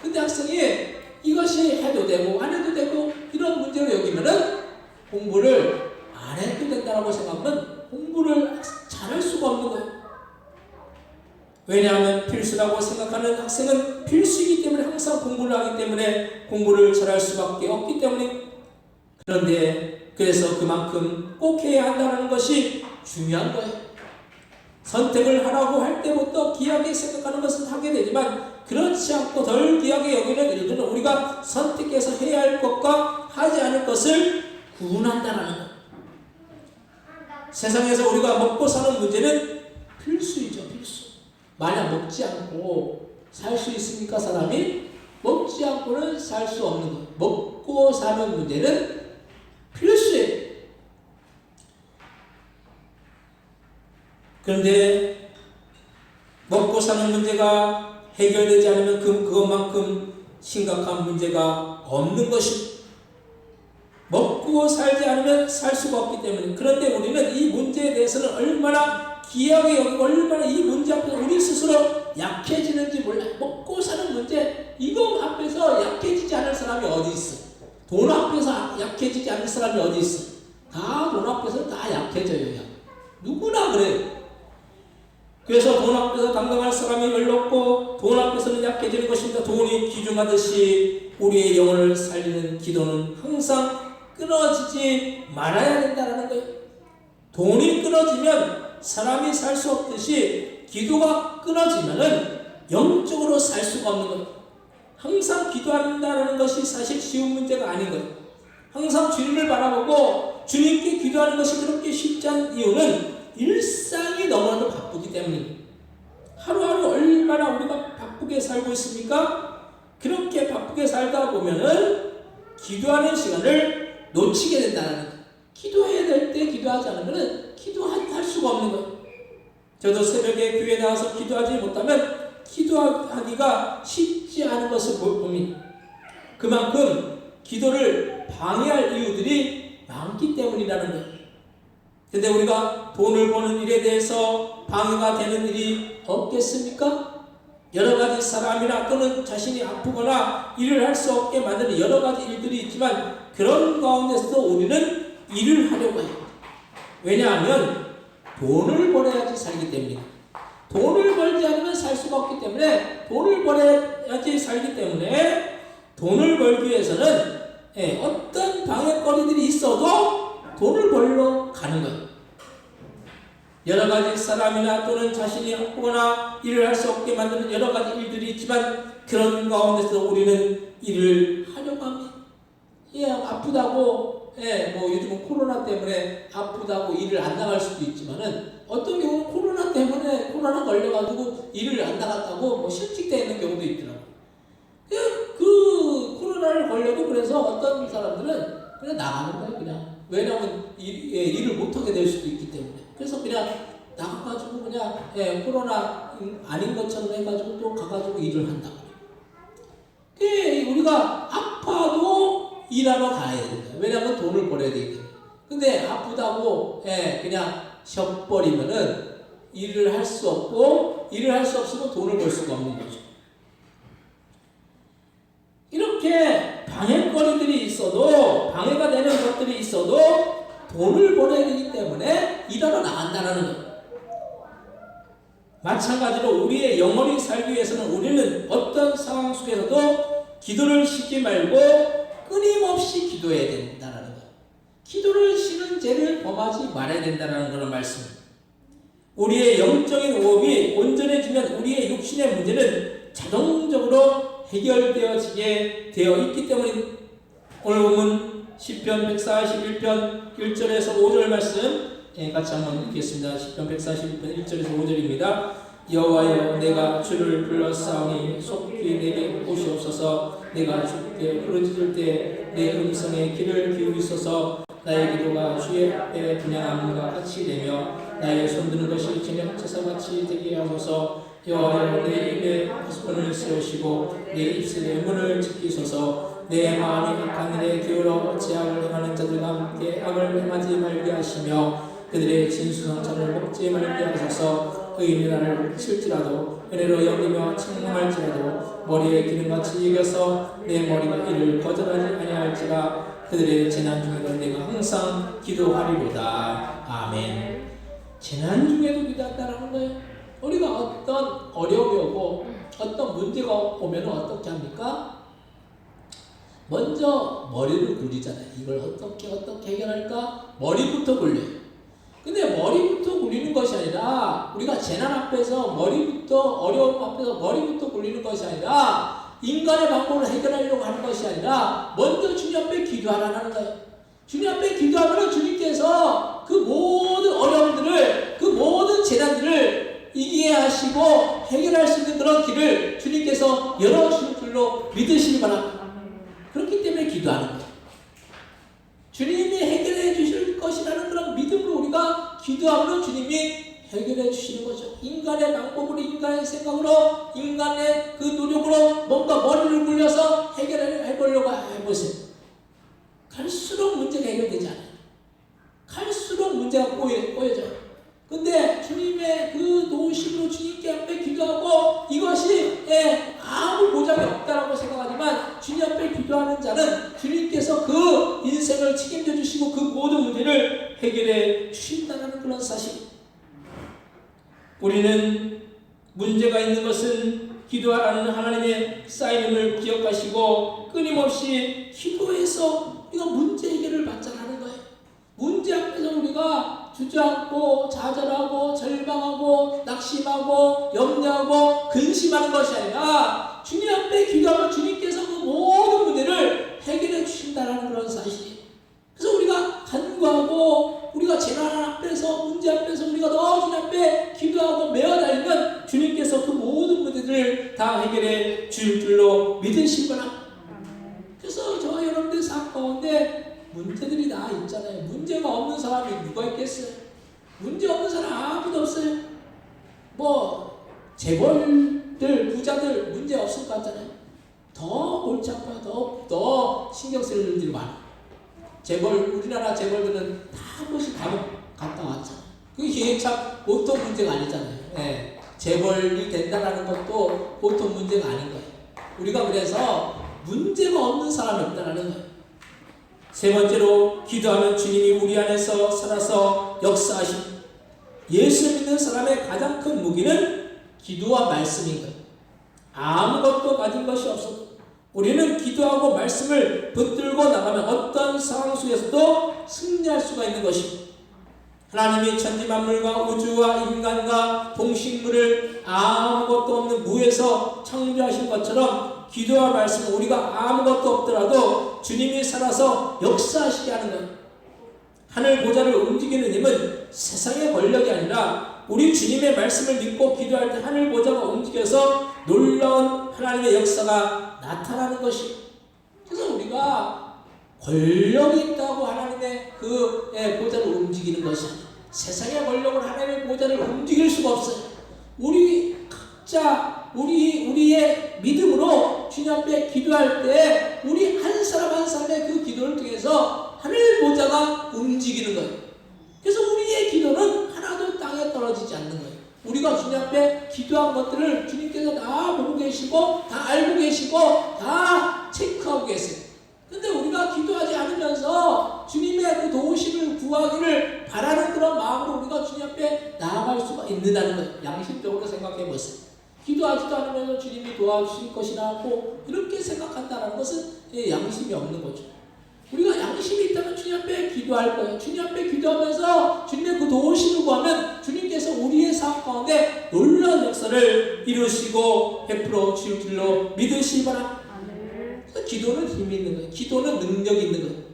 근데 학생이 이것이 해도 되고 안 해도 되고 이런 문제로 여기면은 공부를 안 해도 된다고 생각하면 공부를 잘할 수가 없는 거예요. 왜냐하면 필수라고 생각하는 학생은 필수이기 때문에 항상 공부를 하기 때문에 공부를 잘할 수밖에 없기 때문에, 그런데 그래서 그만큼 꼭 해야 한다는 것이 중요한 거예요. 선택을 하라고 할 때부터 귀하게 생각하는 것은 하게 되지만 그렇지 않고 덜 귀하게 여기는 일들은 우리가 선택해서 해야 할 것과 하지 않을 것을 구분한다는 거예요. 세상에서 우리가 먹고 사는 문제는 필수이죠. 필수. 만약 먹지 않고 살 수 있습니까? 사람이 먹지 않고는 살 수 없는 거예요. 먹고 사는 문제는 필수예요. 그런데 먹고 사는 문제가 해결되지 않으면 그것만큼 심각한 문제가 없는 것입니다. 먹고 살지 않으면 살 수가 없기 때문에. 그런데 우리는 이 문제에 대해서는 얼마나 귀하게 여기고 얼마나 이 문제 앞에서 우리 스스로 약해지는지 몰라요. 먹고 사는 문제, 이거 앞에서 약해지지 않을 사람이 어디 있어? 돈 앞에서 약해지지 않을 사람이 어디 있어? 다 돈 앞에서 다 약해져요. 누구나 그래요. 그래서 돈 앞에서 당당할 사람이 별로 없고 돈 앞에서는 약해지는 것입니다. 돈이 귀중하듯이 우리의 영혼을 살리는 기도는 항상 끊어지지 말아야 된다는 거예요. 돈이 끊어지면 사람이 살 수 없듯이 기도가 끊어지면은 영적으로 살 수가 없는 거예요. 항상 기도한다는 것이 사실 쉬운 문제가 아닌 거예요. 항상 주님을 바라보고 주님께 기도하는 것이 그렇게 쉽지 않은 이유는 일상이 너무나도 바쁘기 때문입니다. 하루하루 얼마나 우리가 바쁘게 살고 있습니까? 그렇게 바쁘게 살다 보면은 기도하는 시간을 놓치게 된다는 거예요. 기도해야 될 때 기도하지 않으면 기도할 수가 없는 거예요. 저도 새벽에 교회에 나와서 기도하지 못하면 기도하기가 쉽지 않은 것을 봅니다. 그만큼 기도를 방해할 이유들이 많기 때문이라는 거예요. 근데 우리가 돈을 버는 일에 대해서 방해가 되는 일이 없겠습니까? 여러 가지 사람이나 또는 자신이 아프거나 일을 할 수 없게 만드는 여러 가지 일들이 있지만 그런 가운데서도 우리는 일을 하려고 해요. 왜냐하면 돈을 벌어야지 살기 때문입니다. 돈을 벌지 않으면 살 수가 없기 때문에 돈을 벌어야지 살기 때문에 돈을 벌기 위해서는 어떤 방해거리들이 있어도 돈을 벌러 가는 거예요. 여러 가지 사람이나 또는 자신이 아프거나 일을 할 수 없게 만드는 여러 가지 일들이 있지만 그런 가운데서 우리는 일을 하려고 합니다. 아프다고 뭐 요즘은 코로나 때문에 아프다고 일을 안 나갈 수도 있지만은 어떤 경우는 코로나 때문에 코로나 걸려가지고 일을 안 나갔다고 뭐 실직되어 있는 경우도 있더라고요. 그 코로나를 걸려도 그래서 어떤 사람들은 그냥 나가는 거예요. 그냥 왜냐하면 일을 못하게 될 수도 있기 때문에. 그래서 그냥 나가가지고 그냥 코로나 아닌 것처럼 해가지고 또 가가지고 일을 한다고. 우리가 아파도 일하러 가야 된다. 왜냐하면 돈을 벌어야 되기 때문에. 근데 아프다고 그냥 쉬어버리면은 일을 할 수 없고, 일을 할 수 없으면 돈을 벌 수가 없는 거죠. 이렇게 방해거리들이 있어도, 방해가 되는 것들이 있어도 돈을 벌어야 되기 때문에 일하러 나간다는 거예요. 마찬가지로 우리의 영혼이 살기 위해서는 우리는 어떤 상황 속에서도 기도를 쉬지 말고 끊임없이 기도해야 된다는 거예요. 기도를 쉬는 죄를 범하지 말아야 된다는 그런 말씀입니다. 우리의 영적인 호흡이 온전해지면 우리의 육신의 문제는 자동적으로 해결되어지게 되어 있기 때문에 오늘 보면 시편 141편 1절에서 5절 말씀 같이 한번 읽겠습니다. 시편 141편 1절에서 5절입니다. 여호와여, 내가 주를 불렀사오니 속히 내게 오시옵소서. 내가 주께 부르짖을 때 내 음성에 귀를 기울이소서. 나의 기도가 주의 앞에 분양함과 같이 되며 나의 손드는 것이 저녁 제사같이 되게 하소서. 여호와여, 내 입에 손을 세우시고 내 입술에 문을 지키소서. 내 마음이 악한 일에 기울어 제약을 행하는 자들과 함께 악을 행하지 말게 하시며 그들의 진수성찬을 먹지 말게 하소서. 의인이 나를 칠지라도 은혜로 여기며 책망할지라도 머리에 기름같이 여겨서 내 머리가 이를 거절하지 아니할지라. 그들의 재난 중에도 내가 항상 기도하리로다. 아멘. 재난 중에도 기도한다는 거예요. 우리가 어떤 어려움이 오고 어떤 문제가 오면 어떻게 합니까? 먼저 머리를 굴리잖아요. 이걸 어떻게 해결할까? 머리부터 굴려요. 근데 머리부터 굴리는 것이 아니라, 우리가 재난 앞에서 어려움 앞에서 머리부터 굴리는 것이 아니라 인간의 방법으로 해결하려고 하는 것이 아니라 먼저 주님 앞에 기도하라는 거예요. 주님 앞에 기도하면 주님께서 그 모든 어려움들을, 그 모든 재난들을 이기게 하시고 해결할 수 있는 그런 길을 주님께서 열어주실 줄로 믿으시기 바랍니다. 그렇기 때문에 기도하는 거예요. 주님이 해결해 주실 것이라는 그런 믿음으로 우리가 기도하면 주님이 해결해 주시는 거죠. 인간의 방법으로, 인간의 생각으로, 인간의 그 노력으로 뭔가 머리를 굴려서 해보려고 해보세요. 갈수록 문제가 해결되지 않아요. 갈수록 문제가 꼬여져요. 근데 주님의 그 도우심으로 주님께 앞에 기도하고 이것이 아무 보장이 없다라고 생각하지만 주님 앞에 기도하는 자는 주님께서 그 인생을 책임져 주시고 그 모든 문제를 해결해 주신다는 그런 사실. 우리는 문제가 있는 것은 기도하라는 하나님의 사인을 기억하시고 끊임없이 기도해서 우리가 문제 해결을 받자라는 거예요. 문제 앞에서 우리가 주저앉고 좌절하고 절망하고 낙심하고 염려하고 근심하는 것이 아니라 주님 앞에 기도하면 주님께서 그 모든 문제를 해결해 주신다는 그런 사실. 그래서 우리가 간구하고 우리가 재난 앞에서 문제 앞에서 우리가 더 주님 앞에 기도하고 메어달리면 주님께서 그 모든 문제들을 다 해결해 줄 줄로 믿으시거나. 그래서 저와 여러분들 삶 가운데 문제들이 다 있잖아요. 문제가 없는 사람이 누가 있겠어요? 문제 없는 사람 아무도 없어요. 뭐 재벌들, 부자들 문제 없을 것 같잖아요. 더 골치 아파요. 더 신경 쓸 일들이 많아요. 우리나라 재벌들은 다 한 번씩 감옥 갔다 왔잖아요. 그게 참 보통 문제가 아니잖아요. 재벌이 된다는 것도 보통 문제가 아닌 거예요. 우리가 그래서 문제가 없는 사람이 없다는 거예요. 세 번째로, 기도하면 주님이 우리 안에서 살아서 역사하십니다. 예수 믿는 사람의 가장 큰 무기는 기도와 말씀인 거예요. 아무것도 가진 것이 없어도 우리는 기도하고 말씀을 붙들고 나가면 어떤 상황 속에서도 승리할 수가 있는 것입니다. 하나님이 천지 만물과 우주와 인간과 동식물을 아무것도 없는 무에서 창조하신 것처럼 기도와 말씀은 우리가 아무것도 없더라도 주님이 살아서 역사하시게 하는 거예요. 하늘 보좌를 움직이는 힘은 세상의 권력이 아니라 우리 주님의 말씀을 믿고 기도할 때 하늘 보좌가 움직여서 놀라운 하나님의 역사가 나타나는 것이. 그래서 우리가 권력이 있다고 하나님의 그 보좌를 움직이는 것이 아니라 세상의 권력으로 하나님의 보좌를 움직일 수가 없어요. 우리 각자 우리의 믿음으로 주님 앞에 기도할 때 우리 한 사람 한 사람의 그 기도를 통해서 하늘 보좌가 움직이는 거예요. 그래서 우리의 기도는 하나도 땅에 떨어지지 않는 거예요. 우리가 주님 앞에 기도한 것들을 주님께서 다 보고 계시고 다 알고 계시고 다 체크하고 계세요. 근데 우리가 기도하지 않으면서 주님의 그 도우심을 구하기를 바라는 그런 마음으로 우리가 주님 앞에 나아갈 수가 있느냐는 거예요. 양심적으로 생각해 보세요. 기도하지도 않으면서 주님이 도와주실 것이라고 이렇게 생각한다는 것은 양심이 없는 거죠. 우리가 양심이 있다면 주님 앞에 기도할 거예요. 주님 앞에 기도하면서 주님의 그 도우심을 구하면 주님께서 우리의 삶 가운데 놀라운 역사를 이루시고 베풀어 주실 줄로 믿으시기 바랍니다. 기도는 힘이 있는 거예요. 기도는 능력이 있는 거예요.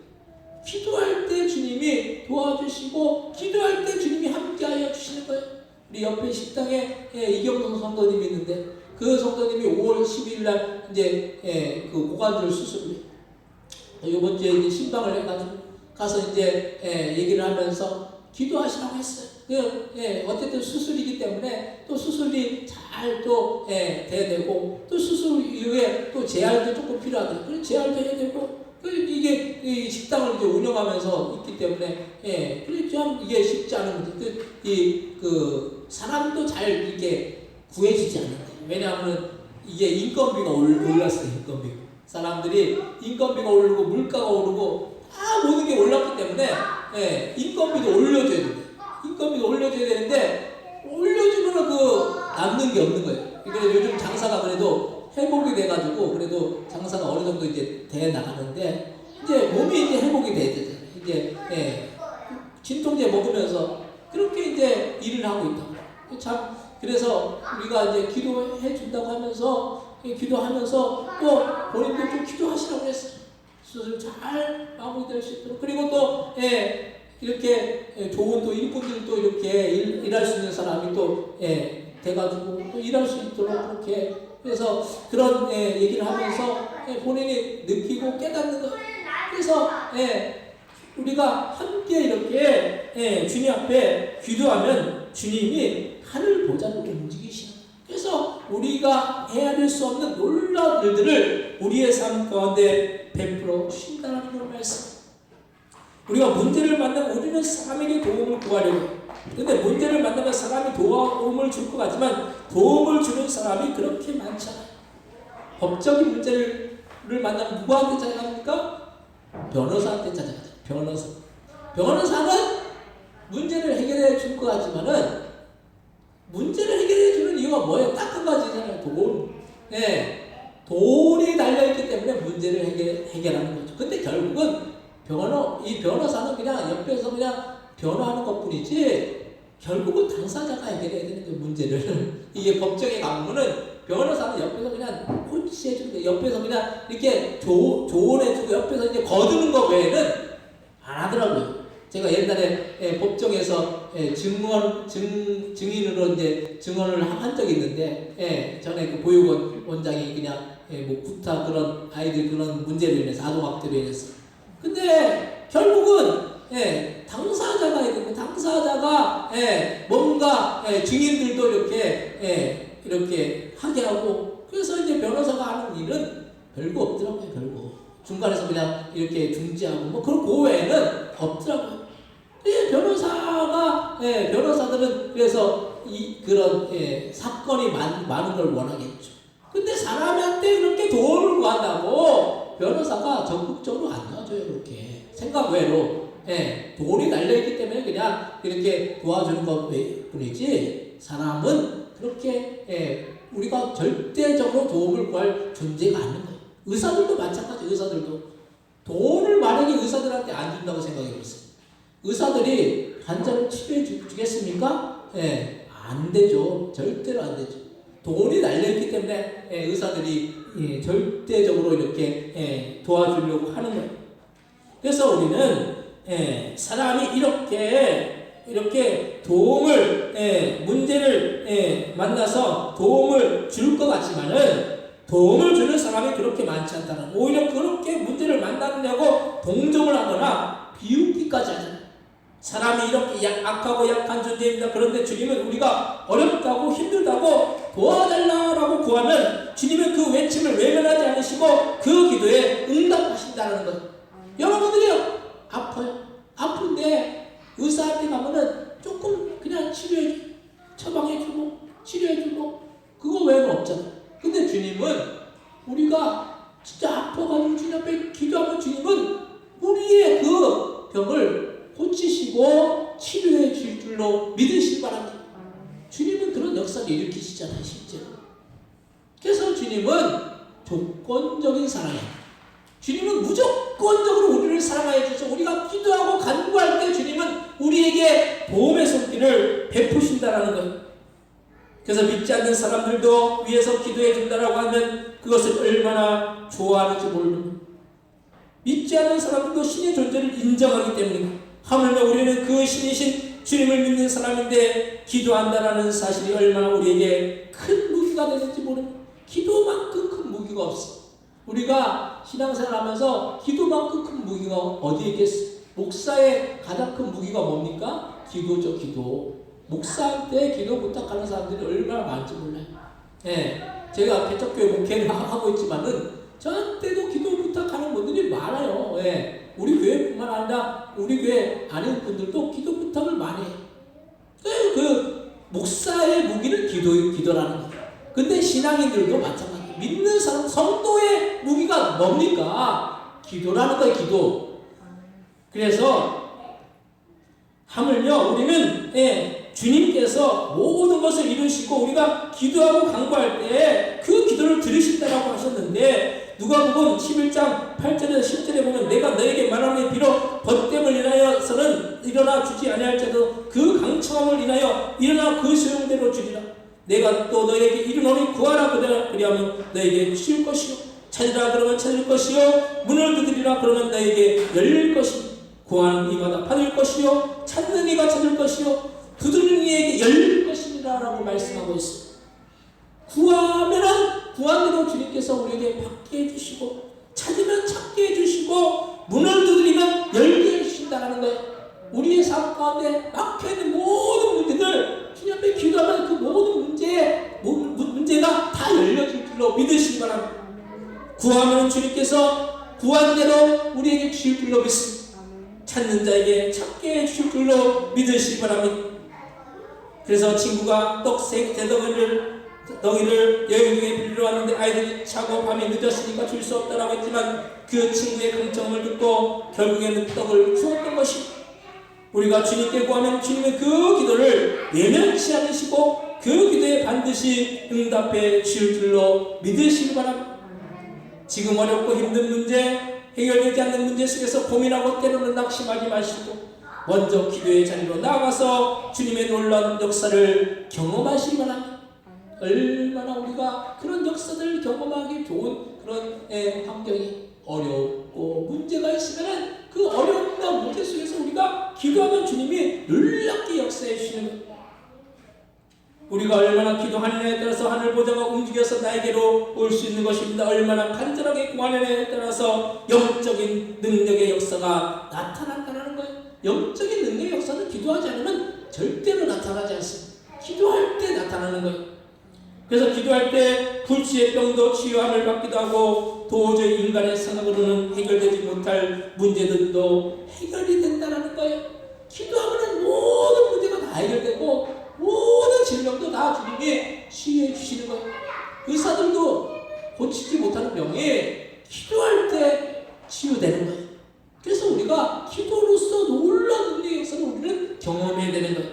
기도할 때 주님이 도와주시고 기도할 때 주님이 함께하여 주시는 거예요. 우리 옆에 식당에 이경성 성도님이 있는데 그 성도님이 5월 12일 날 이제 그 고관절 수술을 이번 주에 이제 신방을 해가지고 가서 이제 얘기를 하면서 기도하시라고 했어요. 어쨌든 수술이기 때문에 또 수술이 잘 또 돼되고 또 수술 이후에 또 재활도 조금 필요하대요. 그래서 재활도 해야 되고 이게 이 식당을 이제 운영하면서 있기 때문에 그래 참 이게 쉽지 않은 거죠. 그 사람도 잘 이렇게 구해주지 않는 거예요. 왜냐하면 이게 인건비가 올랐어요. 인건비. 사람들이 인건비가 오르고 물가가 오르고 다 모든 게 올랐기 때문에 인건비도 올려줘야 돼요. 인건비도 올려줘야 되는데 올려주면 그 남는 게 없는 거예요. 그래서 요즘 장사가 그래도 회복이 돼가지고 그래도 장사가 어느 정도 이제 돼 나가는데 이제 몸이 이제 회복이 돼야 되잖아요. 이제 진통제 먹으면서 그렇게 이제 일을 하고 있다고. 참 그래서 우리가 이제 기도해 준다고 하면서 기도하면서 또 본인도 좀 기도하시라고 했어요. 수술 잘 마무리될 수 있도록. 그리고 또 이렇게 좋은 또 일꾼들도 이렇게 일할 수 있는 사람이 또 돼가지고 또 일할 수 있도록 그렇게 그래서 그런 얘기를 하면서 본인이 느끼고 깨닫는 거. 그래서 우리가 함께 이렇게 주님 앞에 기도하면 주님이 하늘 보좌를 움직이시는. 그래서 우리가 헤아릴 수 없는 놀라운 일들을 우리의 삶 가운데 베풀어 주신다는 걸 말씀. 우리가 문제를 만나면 우리는 사람에게 도움을 구하려고. 근데 문제를 만나면 사람이 도움을 줄 것 같지만 도움을 주는 사람이 그렇게 많지 않아요. 법적인 문제를 만나면 누구한테 찾아갑니까? 변호사한테 찾아가죠. 변호사는 문제를 해결해 줄 것 같지만은 문제를 해결해 주는 이유가 뭐예요? 딱 한 가지잖아요. 돈. 돈이 달려있기 때문에 문제를 해결하는 거죠. 근데 결국은 이 변호사는 그냥 옆에서 그냥 변호하는 것 뿐이지 결국은 당사자가 해결해야 되는 그 문제를. 이게 법정에 가면은 변호사는 옆에서 그냥 코치해주는 거, 옆에서 그냥 이렇게 조언해주고 옆에서 이제 거두는 거 외에는 안 하더라고요. 제가 옛날에 법정에서 증인으로 이제 증언을 한 적이 있는데, 전에 그 보육원 원장이 그냥 뭐 구타 그런 아이들 그런 문제로 인해서 아동학대로 인해서. 근데 결국은 당사자가 있는데 당사자가 뭔가 증인들도 이렇게 하게 하고 그래서 이제 변호사가 하는 일은 별거 없더라고요. 별거. 중간에서 그냥 이렇게 중지하고 뭐 그런 그 외에는 없더라고요. 변호사들은 그래서 그런 사건이 많은 걸 원하겠죠. 근데 사람한테 그렇게 도움을 구한다고 변호사가 적극적으로 안 도와줘요. 그렇게 생각 외로 돈이 달려있기 때문에 그냥 이렇게 도와주는 것 뿐이지 사람은 그렇게 우리가 절대적으로 도움을 구할 존재가 아닌 거예요. 의사들도 마찬가지. 의사들도 돈을 만약에 의사들한테 안 준다고 생각해 보세요. 의사들이 환자를 치료해 주겠습니까? 안 되죠. 절대로 안 되죠. 돈이 날려있기 때문에 의사들이 절대적으로 이렇게 도와주려고 하는 거예요. 그래서 우리는 사람이 이렇게 도움을 문제를 만나서 도움을 줄 것 같지만은 도움을 주는 사람이 그렇게 많지 않다는, 오히려 그렇게 문제를 만나느냐고 동정을 하거나 비웃기까지 하잖아요. 사람이 이렇게 악하고 약한 존재입니다. 그런데 주님은 우리가 어렵다고 힘들다고 도와달라고 구하면 주님은 그 외침을 외면하지 않으시고 그 기도에 응답하신다는 것. 여러분들이 우리가 진짜 아파가지고 주님 앞에 기도하면 주님은 우리의 그 병을 고치시고 치료해 줄 줄로 믿으시기 바랍니다. 주님은 그런 역사를 일으키시잖아요, 실제로. 그래서 주님은 조건적인 사랑이에요. 주님은 무조건적으로 우리를 사랑하여 주셔서 우리가 기도하고 간구할 때 주님은 우리에게 보험의 손길을 베푸신다라는 거예요. 그래서 믿지 않는 사람들도 위에서 기도해 준다라고 하면 그것을 얼마나 좋아하는지 모르는, 믿지 않는 사람들도 신의 존재를 인정하기 때문입니다. 하물며 우리는 그 신이신 주님을 믿는 사람인데 기도한다라는 사실이 얼마나 우리에게 큰 무기가 되는지 모릅니다. 기도만큼 큰 무기가 없어. 우리가 신앙생활 하면서 기도만큼 큰 무기가 어디에 있겠어? 목사의 가장 큰 무기가 뭡니까? 기도죠, 기도. 목사한테 기도 부탁하는 사람들이 얼마나 많은지 몰라요. 예, 제가 개척교회 목회를 하고 있지만은 저한테도 기도 부탁하는 분들이 많아요. 예, 우리 교회뿐만 아니라 우리 교회 아닌 분들도 기도 부탁을 많이 해요. 그 목사의 무기는 기도라는 거예요. 근데 신앙인들도 마찬가지예요. 믿는 사람, 성도의 무기가 뭡니까? 기도라는 거예요, 기도. 그래서 하물며 우리는 주님께서 모든 것을 이루시고 우리가 기도하고 간구할 때 그 기도를 들으신다라고 하셨는데, 누가복음 11장 8절에서 10절에 보면 내가 너에게 말하노니 비록 벗됨을 인하여서는 일어나 주지 아니할지라도 그 강청함을 인하여 일어나 그 소용대로 주리라. 내가 또 너에게 이르노니 구하라 그리하면 너에게 주실 것이요, 찾으라 그러면 찾을 것이요, 문을 두드리라 그러면 너에게 열릴 것이요, 구하는 이마다 받을 것이요, 찾는 이가 찾을 것이요, 두드리는 이에게 열릴 것이니라 라고 말씀하고 있습니다. 구하면은 구한 대로 주님께서 우리에게 받게 해주시고, 찾으면 찾게 해주시고, 문을 두드리면 열게 해주신다는 거예요. 우리의 삶 가운데 막혀있는 모든 문제들 주님 앞에 기도하면 그 모든 문제가 다 열려질 줄로 믿으시기 바랍니다. 구하면 주님께서 구한 대로 우리에게 주실 줄로 믿습니다. 찾는 자에게 찾게 해주실 줄로 믿으시기 바랍니다. 그래서 친구가 떡 3덩이를 여행 중에 빌리러 왔는데 아이들이 자고 밤이 늦었으니까 줄 수 없다라고 했지만 그 친구의 강청을 듣고 결국에는 떡을 주었던 것입니다. 우리가 주님께 구하면 주님은 그 기도를 예면치 않으시고 그 기도에 반드시 응답해 주실 줄로 믿으시기 바랍니다. 지금 어렵고 힘든 문제, 해결되지 않는 문제 속에서 고민하고 때로는 낙심하지 마시고 먼저 기도의 자리로 나아가서 주님의 놀라운 역사를 경험하시기 바랍니다. 얼마나 우리가 그런 역사들을 경험하기 좋은 그런 환경이 어렵고 문제가 있으면 그 어려움과 문제 속에서 우리가 기도하면 주님이 놀랍게 역사해 주시는 거예요. 우리가 얼마나 기도하느냐에 따라서 하늘 보좌가 움직여서 나에게로 올 수 있는 것입니다. 얼마나 간절하게 구하느냐에 따라서 영적인 능력의 역사가 나타난다는 거예요. 영적인 능력의 역사는 기도하지 않으면 절대로 나타나지 않습니다. 기도할 때 나타나는 거예요. 그래서 기도할 때 불치의 병도 치유함을 받기도 하고 도저히 인간의 생각으로는 해결되지 못할 문제들도 해결이 된다는 거예요. 기도하면 모든 문제가 다 해결되고 모든 질병도 다 주님이 치유해 주시는 거예요. 의사들도 고치지 못하는 병이 기도할 때 치유되는 거예요. 그래서 우리가 기도로서 놀라운 능력의 역사를 우리는 경험해야 되는 거예요.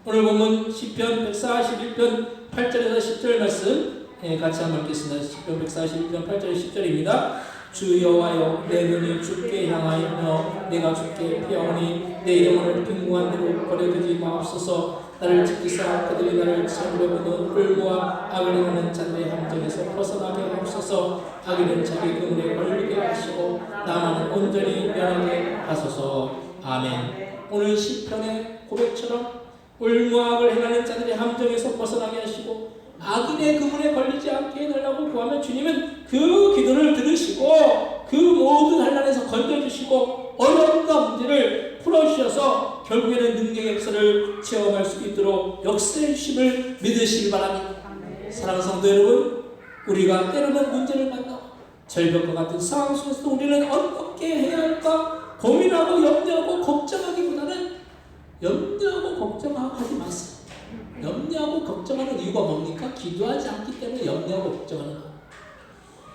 오늘 보면 시편 141편 8절에서 10절 말씀 같이 한번 읽겠습니다. 시편 141편 8절 10절입니다. 주 여호와여, 내 눈이 주께 향하여 내가 주께 피하오니 내 영혼을 빈궁한 대로 버려두지 마옵소서. 나를 지키사 그들이 나를 잡으려거든 끌고와 악을 행하는 자들의 함정에서 벗어나게 하옵소서. 악인은 자기 그물에 걸리게 하시고 나만은 온전히 면하게 하소서. 아멘. 오늘 시편의 고백처럼 울무악을 행하는 자들의 함정에서 벗어나게 하시고 악인의 그물에 걸리지 않게 해달라고 구하면 주님은 그 기도를 들으시고 그 모든 환난에서 건져주시고 어려움과 문제를 풀어주셔서 결국에는 능력의 역사를 체험할 수 있도록 역사해 주심을 믿으시기 바랍니다. 사랑하는 성도 여러분, 우리가 때로는 문제를 만나 절벽과 같은 상황 속에서 우리는 어떻게 해야 할까 고민하고 염려하고 걱정하기보다는 염려하고 걱정하지 마세요. 염려하고 걱정하는 이유가 뭡니까? 기도하지 않기 때문에 염려하고 걱정하는 거예요.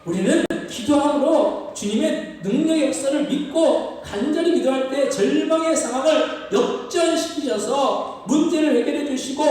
우리는 기도함으로 주님의 능력의 역사를 믿고 간절히 기도할 때 절망의 상황을 역전시키셔서 문제를 해결해 주시고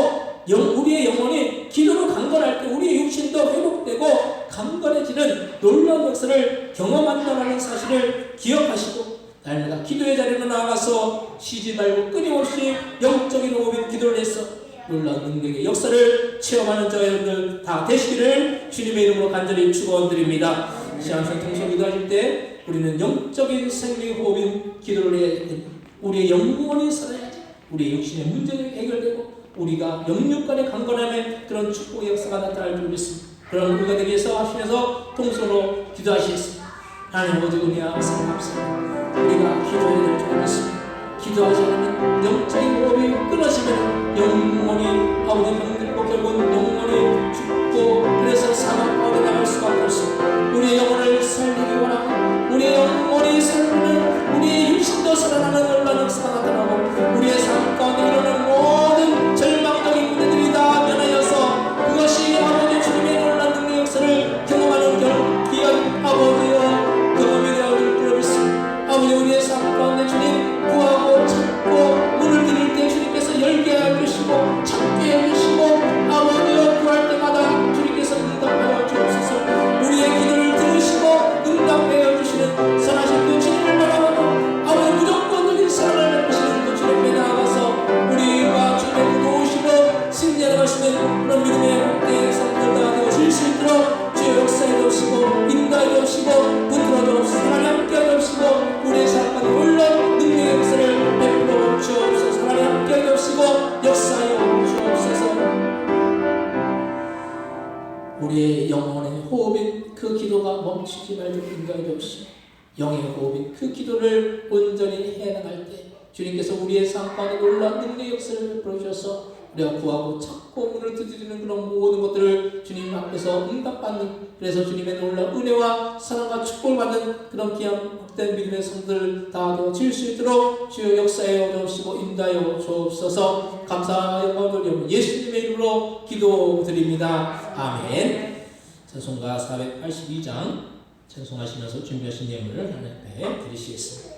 우리의 영혼이 기도로 강건할 때 우리의 육신도 회복되고 강건해지는 놀라운 역사를 경험한다는 사실을 기억하시고 날마다 기도의 자리로 나아가서 쉬지 말고 끊임없이 영적인 호흡인 기도를 해서 놀라운 능력의 역사를 체험하는 저와 여러분들 다 되시기를 주님의 이름으로 간절히 축원드립니다. 시간선 통성 기도하실 때 우리는 영적인 생명의 호흡인 기도를 해야 됩니다. 우리의 영혼이 살아야지 우리의 육신의 문제가 해결되고 우리가 영육 간의 강건함에 그런 축복의 역사가 나타날 줄 믿습니다. 그런 우리가 되기 위해서 하시면서 통성으로 기도하시겠습니다. 하나님 아버지 은혜와 사랑합니다. 우리가 기도해야 될 줄 믿습니다. 기도하지 않으면 영적인 호흡이 끊어지면 영혼이 아버지 병들고 결국은 영혼이 죽고 그래서 사망 가운데 나갈 수밖에 없습니다. 우리의 영혼을 살리기 원하고 우리의 영혼이 살리는 우리의 육신도 살아나는 놀라운 역사가 나타나고 우리의 삶 가운데 일어나는 모든 절망적인 문제들이 다 변하여서 그것이 아버지 주님의 놀라운 능력의 역사를 경험하는 귀한 아버지여 경험이 되어질 줄 믿습니다. 아버지 우리의 삶 가운데 주님 구하고 찾고 문을 들을 때 주님께서 열게 해주시고 찾게 해주시고 아버지여 구할 때마다 주님께서 응답하여 주옵소서. 우리의 기도를 들으시고 응답하여 주시는 선하신 그 주님을 바라보고 아버지 무조건적인 사랑을 베푸시는 그 주님 앞에 나아가서 우리가 주님의 그 도우심으로 승리하는 것이는 그런 믿음의 함께 삶들 다 되어질 수 있도록 주의 역사에 주옵시고 인도해 주옵시고 붙들어 주옵시고 하나님 함께 주옵시고 우리의 삶과 놀라운 능력의 역사를 베풀어 주옵소서. 하나님 함께 주옵시고 역사하여 주옵소서. 우리의 영혼의 호흡인 그 기도가 멈추지 말고 인도해 주옵시고 영의 호흡인 그 기도를 온전히 해나갈 때 주님께서 우리의 삶 가운데 놀라운 능력의 역사를 베풀어 주셔서 우리가 구하고 찾고 문을 두드리는 그런 모든 것들을 주님 앞에서 응답받는 그래서 주님의 놀라운 은혜와 사랑과 축복을 받는 그런 귀한 복된 믿음의 성들 다 되어질 수 있도록 주여 역사에 주옵시고 인도하여 주옵소서. 감사와 영광을 돌리며 예수님의 이름으로 기도드립니다. 아멘. 찬송가 482장 찬송하시면서 준비하신 예물을 하나님 앞에 드리시겠습니다.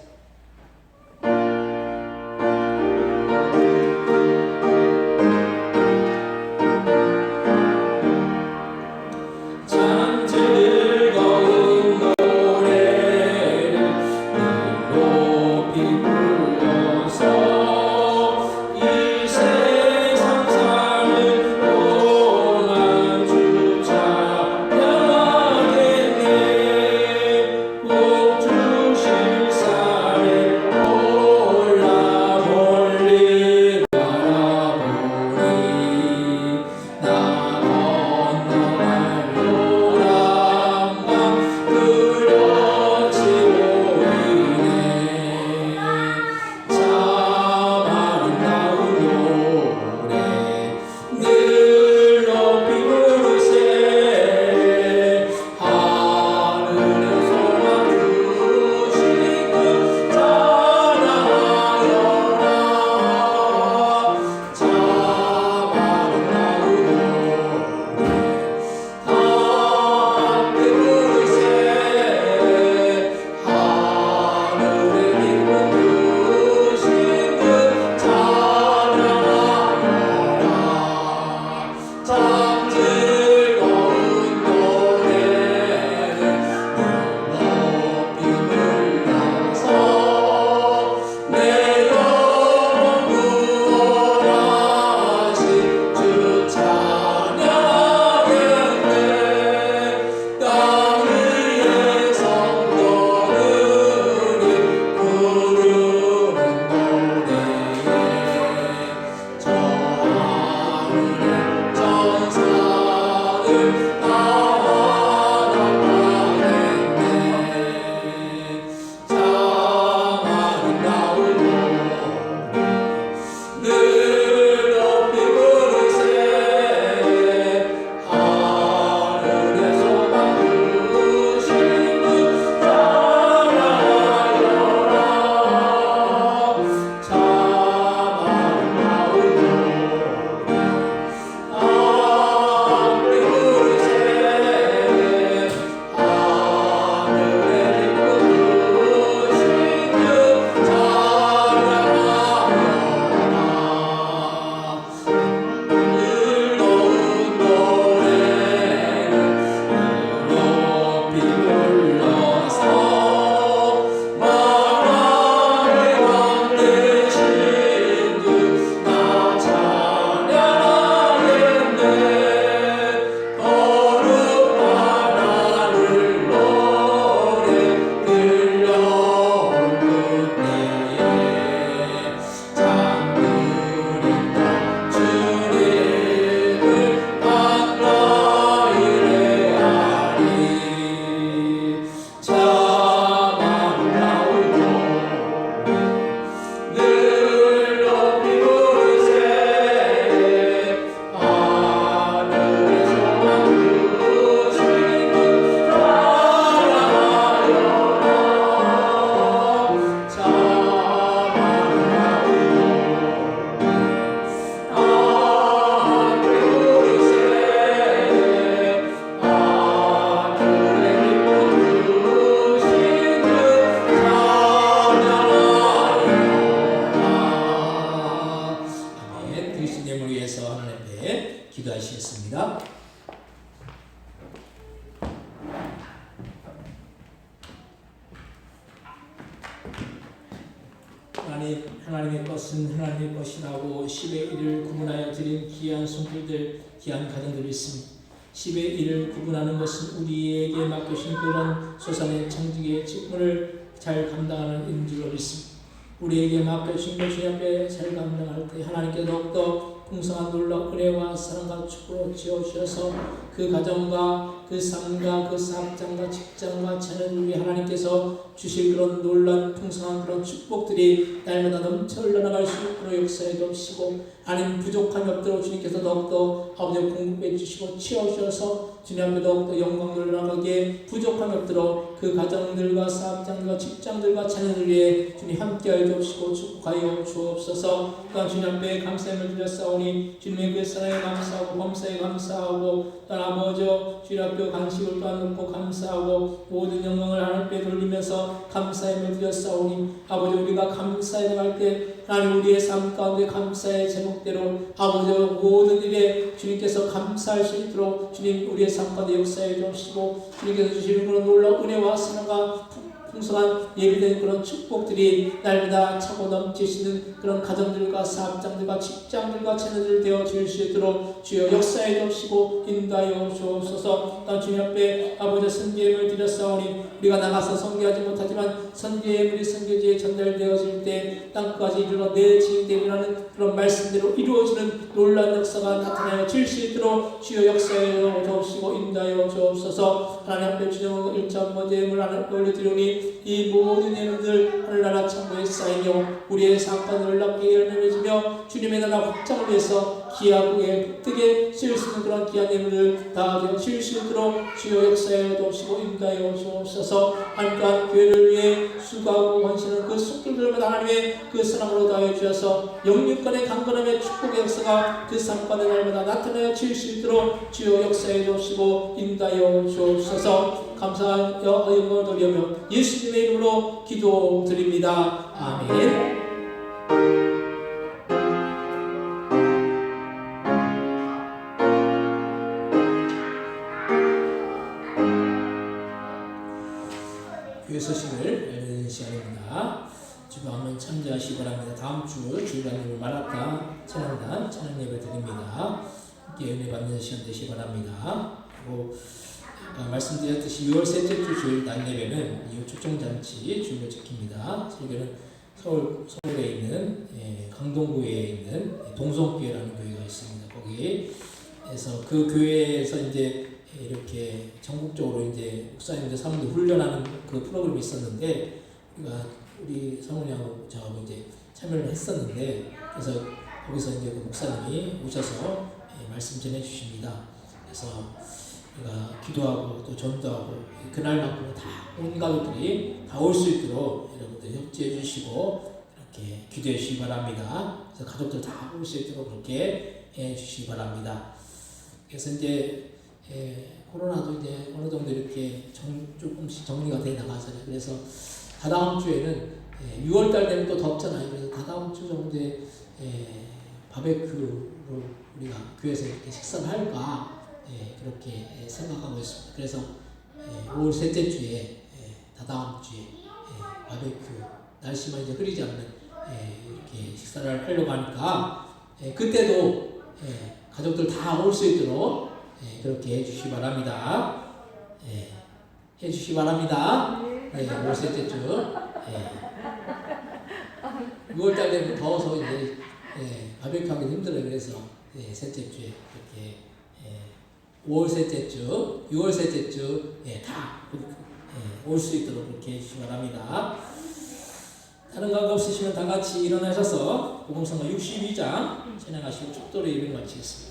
하나님의 것은 하나님의 것이라고 10의 1을 구분하여 드린 귀한 손길들, 귀한 가정들이 있습니다. 10의 1을 구분하는 것은 우리에게 맡겨진 그런 소산의 청직의 직분을 잘 감당하는 일인 줄로 믿습니다. 우리에게 맡겨진 것 주님 앞에 잘 감당할 때 하나님께 더욱더 풍성한 놀라운 은혜와 사랑과 축복으로 지어주셔서 그 가정과 그 삶과 그 사업장과 직장과 자녀를 위해 하나님께서 주실 그런 놀라운 풍성한 그런 축복들이 날마다 넘쳐 흘러나갈 수 있도록 역사해 주시고 하나님 부족함이 없도록 주님께서 더욱더 아버지 공급해 주시고 채워주셔서 주님 앞에 더욱더 영광을 나가게 부족함이 없도록 그 가정들과 사업장들과 직장들과 자녀들 위해 주님 함께하여 주시고 축복하여 주옵소서. 또한 주님 앞에 감사함을 드렸사오니 주님의 그 사랑에 감사하고 범사에 감사하고 또한 아버지 주님 앞에 간식을 또한 놓고 감사하고 모든 영광을 하나님께 돌리면서 감사함을 드렸사오니 아버지 우리가 감사해 나갈 때 하나님 우리의 삶 가운데 감사의 제목대로 아버지 모든 일에 주님께서 감사할 수 있도록 주님 우리의 삶 가운데 역사해 주시고 주님께서 주시는 그런 놀라운 은혜와 사랑과 풍성한 예비된 그런 축복들이 날마다 차고 넘치시는 그런 가정들과 사업장들과 직장들과 자녀들 되어 줄 수 있도록 주여 역사해 주시고 인도하여 주옵소서. 또한 주님 앞에 아버지 선교예물 드렸사오니 우리가 나가서 선교하지 못하지만 선교예물이 선교지에 전달되어질 때 땅까지 이르러 내 지인되리라는 그런 말씀대로 이루어지는 놀라운 역사가 나타나여 줄 수 있도록 주여 역사해 주옵시고 인도하여 주옵소서. 하나님 앞에 주정 일천 번째 예물 하나님 올려드리오니 이 모든 예물들 하늘나라 창고에 쌓이며 우리의 사건을 납게 열매맺으며 주님의 나라 확장을 위해서 귀하게 뜨게 쓰일 수 있는 그런 귀한 예물을 다 되어 줄 수 있도록 주여 역사에 도우시고 인도하여 주옵소서. 하나님 또한 교회를 위해 수고하고 헌신하는 그 손길들마다 하나님의 그 사랑으로 다해 주셔서 영육간의 강건함의 축복의 역사가 그 삶가운데 날마다 나타나여 줄 수 있도록 주여 역사에 도우시고 인도하여 주옵소서. 감사한 영광을 돌리며 예수님의 이름으로 기도드립니다. 아멘. 교회 소식을 알리는 시간입니다. 주방은 참여하시기 바랍니다. 다음 주 주일날님을 말았다 찬양단 찬양 예배 드립니다. 함께 은혜 받는 시간 되시기 바랍니다. 그리고 말씀드렸듯이 6월 셋째 주 주일 날 예배는 이후 초청잔치 주일로 지킵니다. 저희는 서울에 있는 강동구에 있는 동성교회라는 교회가 있습니다. 거기에서 그 교회에서 이제 이렇게 전국적으로 이제 목사님들 사모님들 훈련하는 그 프로그램이 있었는데 우리 사모님하고 저하고 이제 참여를 했었는데 그래서 거기서 이제 그 목사님이 오셔서 말씀 전해 주십니다. 그래서 우리가 기도하고 또 전도하고 그날만큼은 다 온 가족들이 다 올 수 있도록 여러분들 협조해 주시고 이렇게 기도해 주시기 바랍니다. 그래서 가족들 다 올 수 있도록 그렇게 해 주시기 바랍니다. 그래서 이제 코로나도 이제 어느 정도 이렇게 조금씩 정리가 돼 나가잖아요. 그래서 다다음 주에는 6월달 되면 또 덥잖아요. 그래서 다다음 주 정도에 바베큐로 우리가 교회에서 이렇게 식사를 할까 그렇게 생각하고 있습니다. 그래서 5월 셋째 주에 다다음 주에 바베큐 날씨만 이제 흐리지 않는 이렇게 식사를 하려고 하니까 그때도 가족들 다 올 수 있도록 그렇게 해주시기 바랍니다. 해주시기 바랍니다. 5월 셋째 주 6월달 되면 더워서 이제 바베큐 하기 힘들어요. 그래서 셋째 주에 이렇게 5월 셋째 주, 6월 셋째 주 다 올 수 있도록 그렇게 해주시기 바랍니다. 다른 관계 없으시면 다 같이 일어나셔서 복음성가 62장 찬양하시고 축도로 예배 마치겠습니다.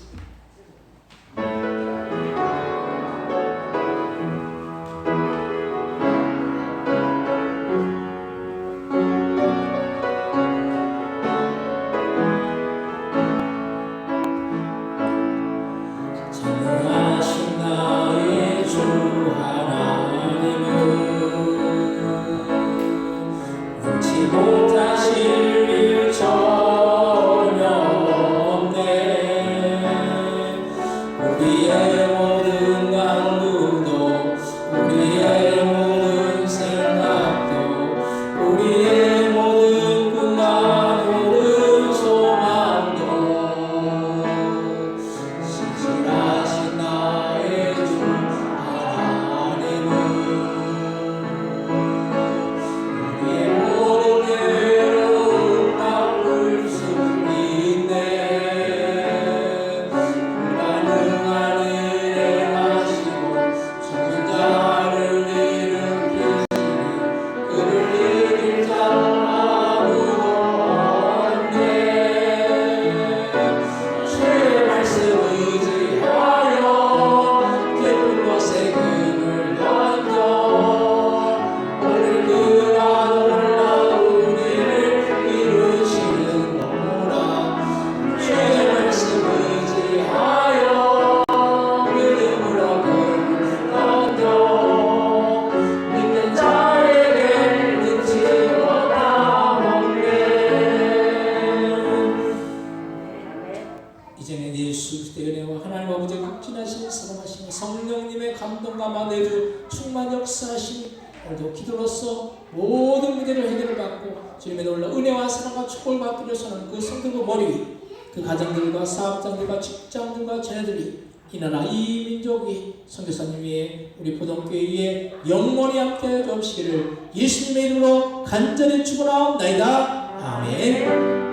Yeah. 사랑하시며 성령님의 감동과 만대주 충만 역사하신 오늘도 기도로서 모든 문제를 해결받고 주님의 놀라운 은혜와 사랑과 축복을 받들려 서는 그 성도의 머리 위, 그 가정들과 사업장들과 직장들과 자녀들이 이 나라 이 민족이 선교사님 위에 우리 보동교회 위에 영원히 함께 주옵시기를 예수님의 이름으로 간절히 축원하옵나이다. 아멘.